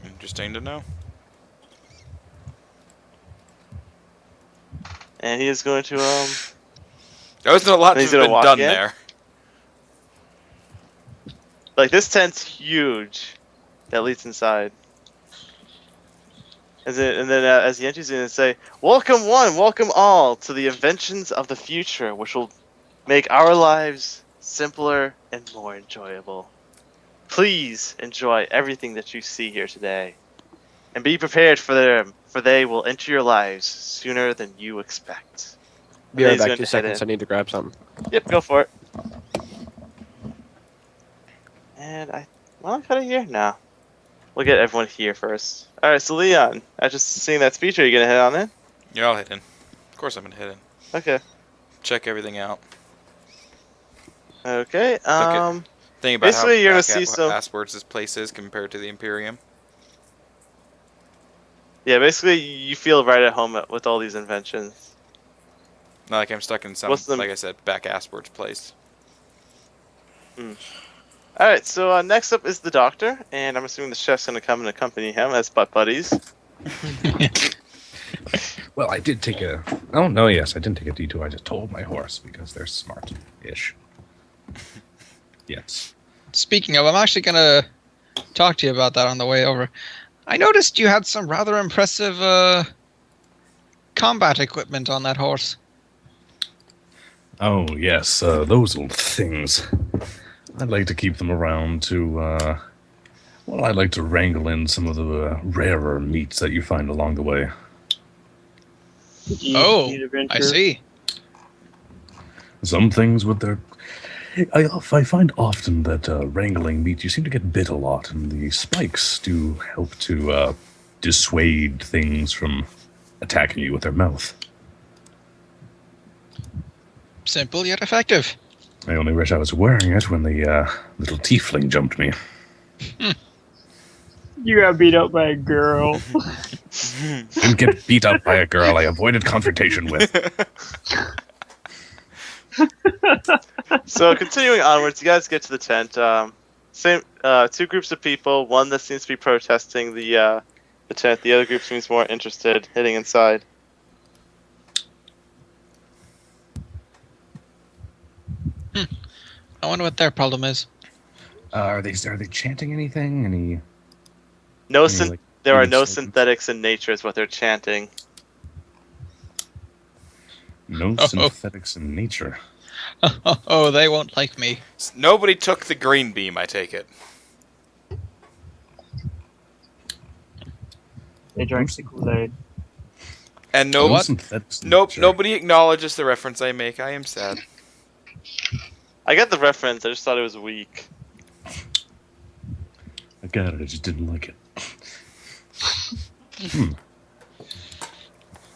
Interesting to know. And he is going to, There wasn't a lot to he's have gonna been walk done in. there. like, this tent's huge that leads inside. And then as he enters, he's going to say, "Welcome one, welcome all to the inventions of the future, which will make our lives simpler and more enjoyable. Please enjoy everything that you see here today. And be prepared for them, for they will enter your lives sooner than you expect." Be And right he's back. gonna 2 head seconds. I in. need to grab something. Yep, go for it. And I cut it here? No. We'll get everyone here first. Alright, so Leon, after seeing that speech, are you gonna head on in? Yeah, I'll hit in. Of course I'm gonna hit in. Okay. Check everything out. Okay, Think about basically how you're gonna back see some... Asper's place is compared to the Imperium. Yeah, basically you feel right at home with all these inventions. Not like I'm stuck in some, What's the- like I said, back Asper's place. Alright, so next up is the doctor, and I'm assuming the chef's gonna come and accompany him as butt buddies. Well, I did take a... Oh, no, yes, I didn't take a detour. I just told my horse because they're smart-ish. Yes. Speaking of, I'm actually gonna talk to you about that on the way over. I noticed you had some rather impressive combat equipment on that horse. Oh, yes, those little things. I'd like to keep them around to, well, I'd like to wrangle in some of the rarer meats that you find along the way. Oh, I see. Some things with their... I find often that wrangling meat, you seem to get bit a lot, and the spikes do help to dissuade things from attacking you with their mouth. Simple yet effective. I only wish I was wearing it when the little tiefling jumped me. You got beat up by a girl. Didn't get beat up by a girl I avoided confrontation with. So continuing onwards, you guys get to the tent. Same two groups of people. One that seems to be protesting the tent. The other group seems more interested, heading inside. I wonder what their problem is. Are they chanting anything? Any No, like, there are human no slogans? synthetics in nature, is what they're chanting. No Oh. synthetics in nature. Oh, they won't like me. Nobody took the green beam, I take it. They drank the Kool-Aid. And No What? synthetics in nope, nature. nobody acknowledges the reference I make. I am sad. I get the reference. I just thought it was weak. I got it. I just didn't like it.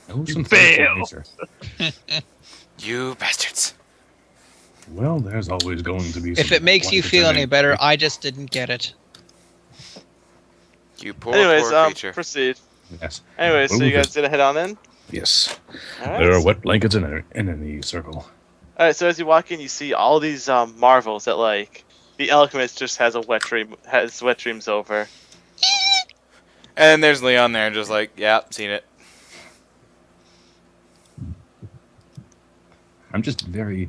No synthetics in nature. You bastards. Well, there's always going to be. If some it makes you blankets feel in any it. better, I just didn't get it. You poor, Anyways, poor creature. proceed. Yes. Anyways, so Well, you guys gonna head on in? Yes. Alright. There are wet blankets in any circle. Alright, so as you walk in, you see all these marvels that, like, the alchemist just has wet dreams over. And there's Leon there, just like, yeah, seen it. I'm just very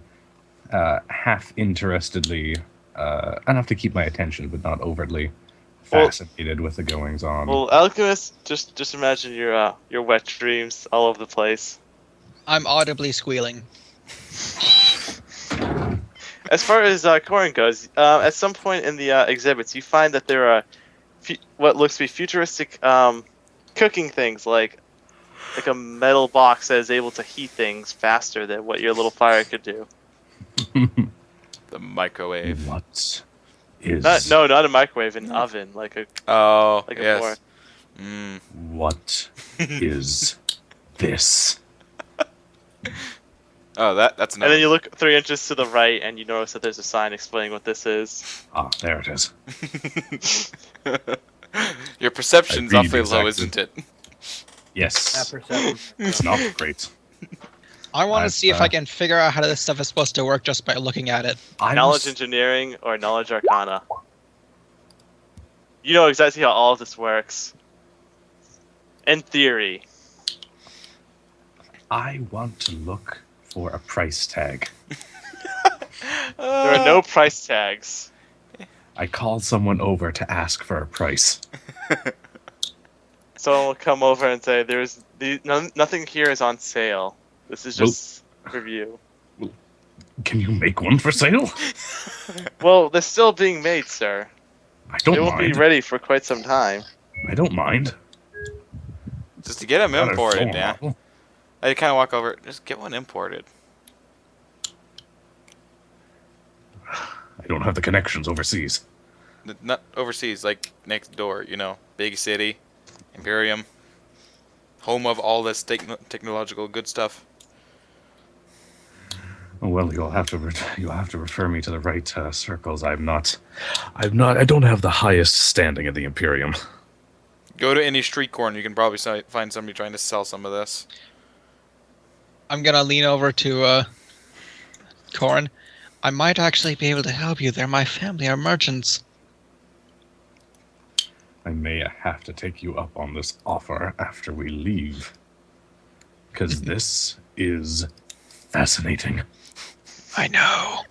half interestedly enough to keep my attention, but not overtly fascinated with the goings on. Well, alchemist, just imagine your wet dreams all over the place. I'm audibly squealing. As far as Corin goes, at some point in the exhibits, you find that there are what looks to be futuristic cooking things, like a metal box that is able to heat things faster than what your little fire could do. The microwave. What is Not a microwave, an oven, like a Oh, like a yes. fork. what is this? Oh, that's And then enough. you look 3 inches to the right, and you notice that there's a sign explaining what this is. Ah, there it is. Your perception's I read awfully low, exactly. isn't it? Yes, perception. it's not great. I want to I've, see if I can figure out how this stuff is supposed to work just by looking at it. Knowledge was, engineering or knowledge arcana. You know exactly how all of this works. In theory. I want to look for a price tag. There are no price tags. I called someone over to ask for a price. Someone will come over and say, nothing here is on sale. This is just review. Can you make one for sale? Well, they're still being made, sir. I They don't won't be mind. ready for quite some time. I don't mind. Just to get them Not a imported, full yeah. model. I kind of walk over. Just get one imported. I don't have the connections overseas. Not overseas, like next door. Big city, Imperium, home of all this technological good stuff. Oh, well, you'll have to refer me to the right circles. I don't have the highest standing in the Imperium. Go to any street corner. You can probably find somebody trying to sell some of this. I'm gonna lean over to Corin. I might actually be able to help you. They're my family, are merchants. I may have to take you up on this offer after we leave. Because this is fascinating. I know.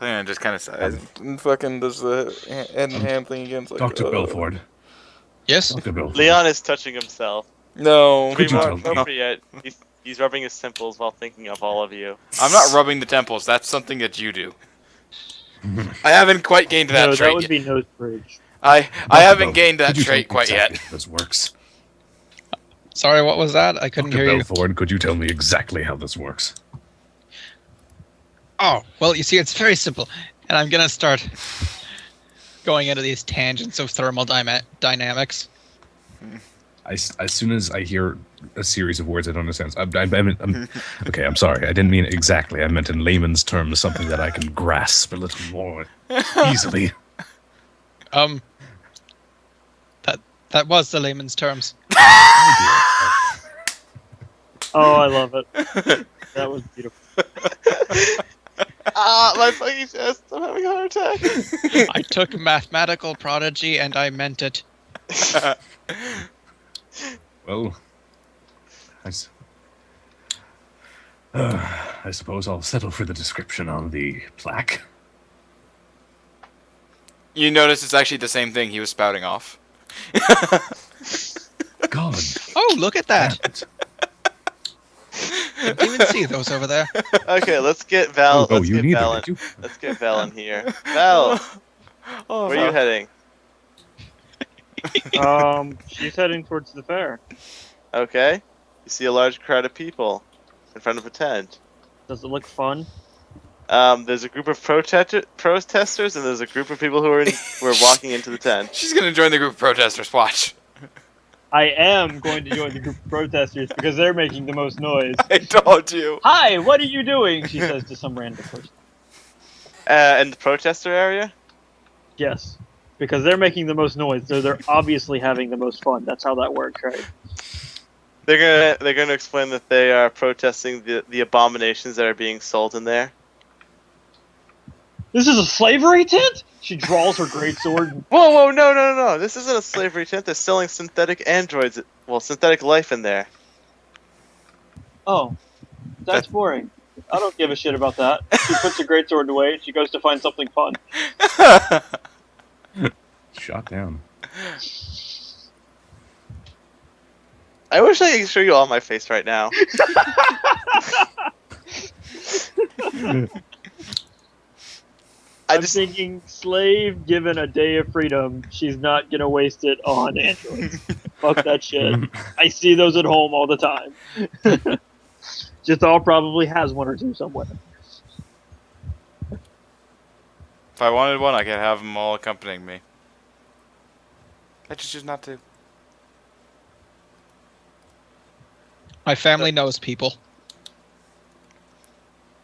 And just kind of sighs and fucking does the head and hand thing again. It's like, Dr. Belford. Yes? Dr. Belford. Leon is touching himself. No. To be Could you more tell me? appropriate, he's rubbing his temples while thinking of all of you. I'm not rubbing the temples. That's something that you do. I haven't quite gained that No, trait that would yet. be nose bridge. I Dr. haven't Belford, gained that could you tell trait me quite exactly yet. how this works? Sorry, what was that? I couldn't Dr. hear you. Belford, could you tell me exactly how this works? Oh, well, you see, it's very simple. And I'm gonna start going into these tangents of thermal dynamics. As soon as I hear a series of words I don't understand, okay, I'm sorry. I didn't mean it exactly. I meant in layman's terms something that I can grasp a little more easily. That was the layman's terms. Oh, I love it. That was beautiful. My fucking chest! I'm having a heart attack! I took mathematical prodigy and I meant it. Well, I suppose I'll settle for the description on the plaque. You notice it's actually the same thing he was spouting off. God. Oh, look at that! damn it. Didn't even see those over there. Okay, let's get Val. Oh, let's you get neither, Val in. did you? Let's get Val in here. Val, Oh, where are you heading? She's heading towards the fair. Okay. You see a large crowd of people in front of a tent. Does it look fun? There's a group of protesters, and there's a group of people who are walking into the tent. She's gonna join the group of protesters. Watch. I am going to join the group of protesters because they're making the most noise. I told you. Hi, what are you doing? She says to some random person. In the protester area? Yes, because they're making the most noise. They're obviously having the most fun. That's how that works, right? They're gonna explain that they are protesting the abominations that are being sold in there. This is a slavery tent? She draws her greatsword. Whoa, no. This isn't a slavery tent. They're selling synthetic androids. Well, synthetic life in there. Oh, that's boring. I don't give a shit about that. She puts her greatsword away and she goes to find something fun. Shot down. I wish I could show you all my face right now. I'm thinking, slave given a day of freedom, she's not gonna waste it on androids. Fuck that shit. I see those at home all the time. Jithal probably has one or two somewhere. If I wanted one, I could have them all accompanying me. I just choose not to. My family knows people.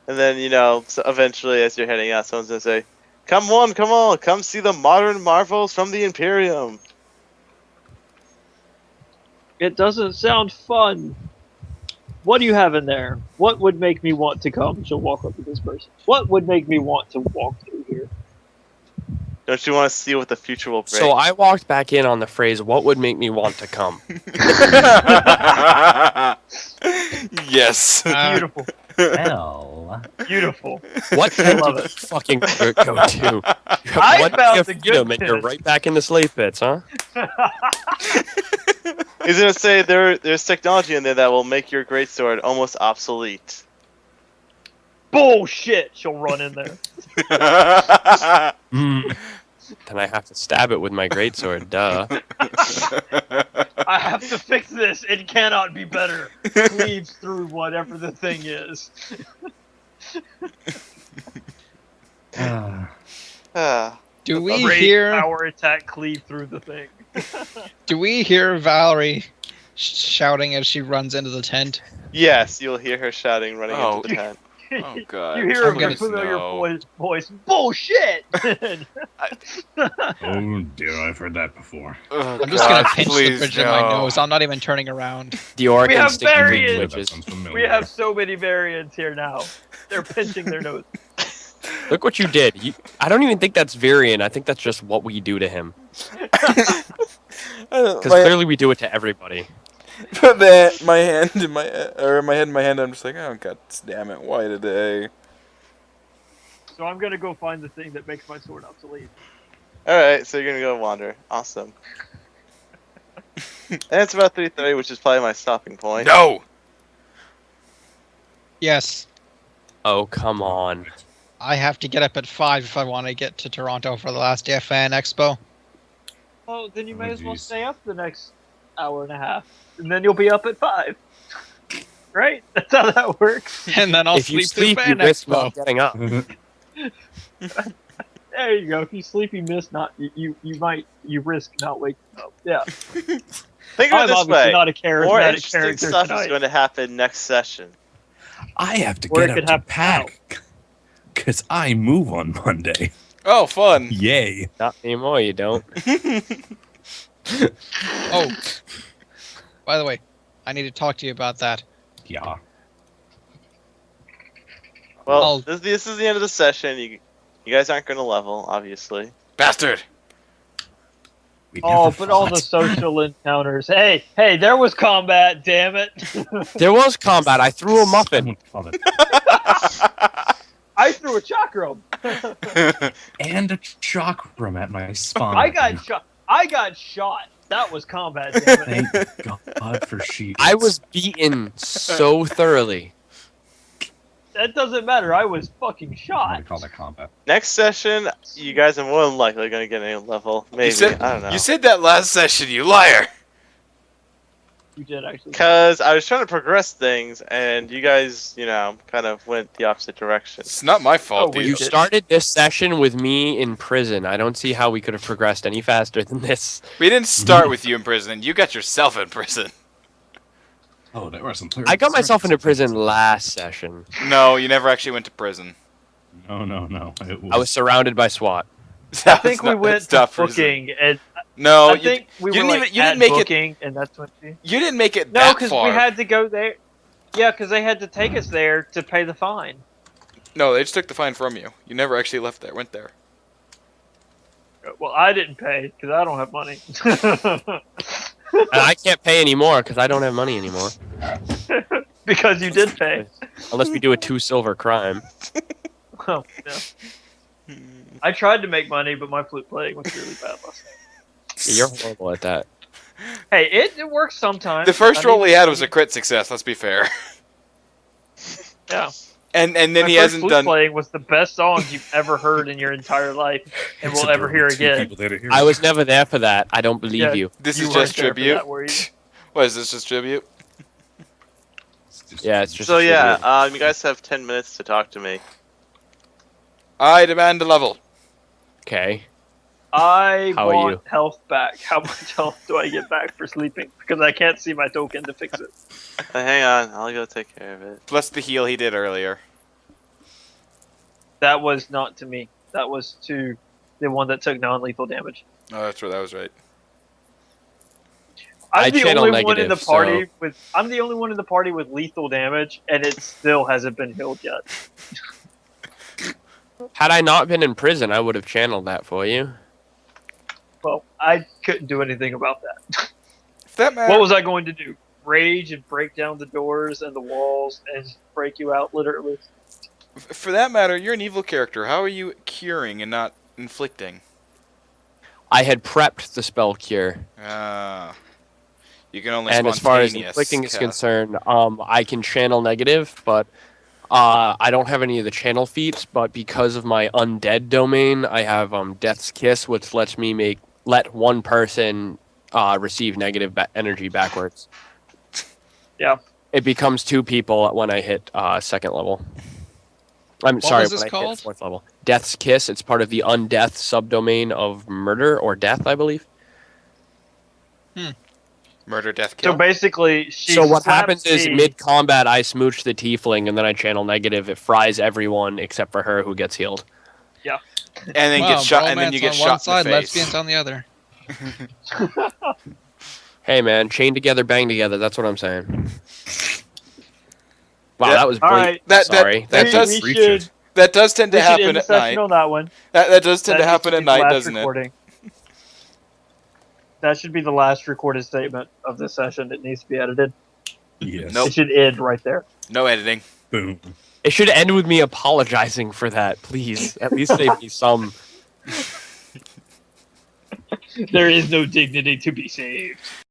And then, so eventually as you're heading out, someone's going to say, come on, come see the modern marvels from the Imperium. It doesn't sound fun. What do you have in there? What would make me want to come? She'll walk up to this person. What would make me want to walk through here? Don't you want to see what the future will bring? So I walked back in on the phrase, "What would make me want to come?" Yes. Beautiful. Hell. Beautiful. What tent love did you it. fucking go to? You have I one found day of the good freedom and you're tent. right back in the slave pits, huh? He's going to say there's technology in there that will make your greatsword almost obsolete. Bullshit! She'll run in there. Mm. Then I have to stab it with my greatsword, duh. I have to fix this. It cannot be better. Cleaves through whatever the thing is. Ah. Do we Great hear? power attack cleave through the thing. Do we hear Valerie shouting as she runs into the tent? Yes, you'll hear her shouting running Oh. into the tent. Oh god. You hear I'm a gonna familiar know. voice. Bullshit! Oh dear, I've heard that before. Oh, I'm just gonna God, pinch the please, bridge of my no. nose. I'm not even turning around. The orc We have instinct variants! Yeah, that witches. sounds familiar. We have so many variants here now. They're pinching their nose. Look what you did. I don't even think that's variant. I think that's just what we do to him. Because clearly we do it to everybody. Put my hand in my head in my hand. I'm just like, oh god damn it, why today? So I'm gonna go find the thing that makes my sword obsolete. Alright, so you're going to go wander. Awesome. And it's about 3:30, which is probably my stopping point. No. Yes, Oh, come on. I have to get up at 5 if I want to get to Toronto for the last day of Fan Expo. Oh, then you may Oh, as well geez. stay up the next hour and a half, and then you'll be up at 5. Right? That's how that works. And then I'll If you sleep through sleep, you Fan risk Expo. not getting up. There you go. If you sleep, you miss not. You risk not waking up. Yeah. Think of it I'm this obviously way. not a More charismatic interesting character stuff tonight. is going to happen next session. I have to Or it get could up to happen pack because I move on Monday. Oh, fun. Yay! Not anymore, you don't. Oh, by the way, I need to talk to you about that. Yeah. Well, I'll- this is the end of the session. You guys aren't going to level, obviously. Bastard. We Oh, never but all the fought. social encounters. Hey, there was combat. Damn it! There was combat. I threw a muffin. Someone called it. I threw a chakram. And a chakram at my spine. I got shot. That was combat. Damn it. Thank God for shields. I was beaten so thoroughly. That doesn't matter. I was fucking I'm shot. gonna call that combat. Next session, you guys are more than likely going to get a level. Maybe. I don't know. You said that last session, you liar. You did actually. Because I was trying to progress things, and you guys, kind of went the opposite direction. It's not my fault, Oh, we dude. You did. started this session with me in prison. I don't see how we could have progressed any faster than this. We didn't start with you in prison. You got yourself in prison. Oh, there were some clear. I got myself into prison last session. No, you never actually went to prison. No. I was surrounded by SWAT. I think we went to prison. booking, and No, I think we you were didn't like even- you at didn't make it- booking, and that's when she. you didn't make it No, that because far. we had to go there. Yeah, because they had to take us there to pay the fine. No, they just took the fine from you. You never actually went there. Well, I didn't pay because I don't have money. And I can't pay anymore because I don't have money anymore. Because you did pay. Unless we do a 2 silver crime. Well, yeah. I tried to make money, but my flute playing was really bad last night. Yeah, you're horrible at that. Hey, it works sometimes. The first I roll mean, he had was a crit success. Let's be fair. Yeah. And then My he first hasn't flute done. playing was the best song you've ever heard in your entire life and will ever hear again. I was never there for that. I don't believe Yeah. you. This You is weren't just there for tribute. that, were you? What is this? Just tribute? Yeah, it's just. So a yeah, tribute. you guys have 10 minutes to talk to me. I demand a level. Okay. I How are want you? health back. How much health do I get back for sleeping? Because I can't see my token to fix it. Hang on, I'll go take care of it. Plus the heal he did earlier. That was not to me. That was to the one that took non-lethal damage. Oh, that's right. That was right. I I'm the channel only one in the negative, party with. I'm the only one in the party with lethal damage, and it still hasn't been healed yet. Had I not been in prison, I would have channeled that for you. Well, I couldn't do anything about that. For that matter, What was I going to do? Rage and break down the doors and the walls and break you out, literally? for that matter, you're an evil character. How are you curing and not inflicting? I had prepped the spell cure. Ah. You can only And as far as spontaneous inflicting is cast. concerned, I can channel negative, but I don't have any of the channel feats. But because of my undead domain, I have Death's Kiss, which lets me let one person receive negative energy backwards. Yeah. It becomes 2 people when I hit 2nd level. I'm What sorry, was this when I called? hit 4th level. Death's Kiss. It's part of the undeath subdomain of murder or death, I believe. Murder, death, kill. So basically, she So what slaps happens is me. mid-combat, I smooch the tiefling, and then I channel negative. It fries everyone except for her, who gets healed. and then Wow, get shot, and then bromance you get on shot one side, in the face. lesbians on the other. Hey, man, chain together, bang together. That's what I'm saying. Wow, Yeah, that was all blatant. right. Sorry. that we, does we should that does tend to we should happen end the at session night. on that one. That does tend That to needs happen be at the night, last doesn't recording. That should be the last recorded statement of this session. It needs to be edited. Yes. Nope. It should end right there. it? No editing. Boom. It should end with me apologizing for that, please. At least save me some. There is no dignity to be saved.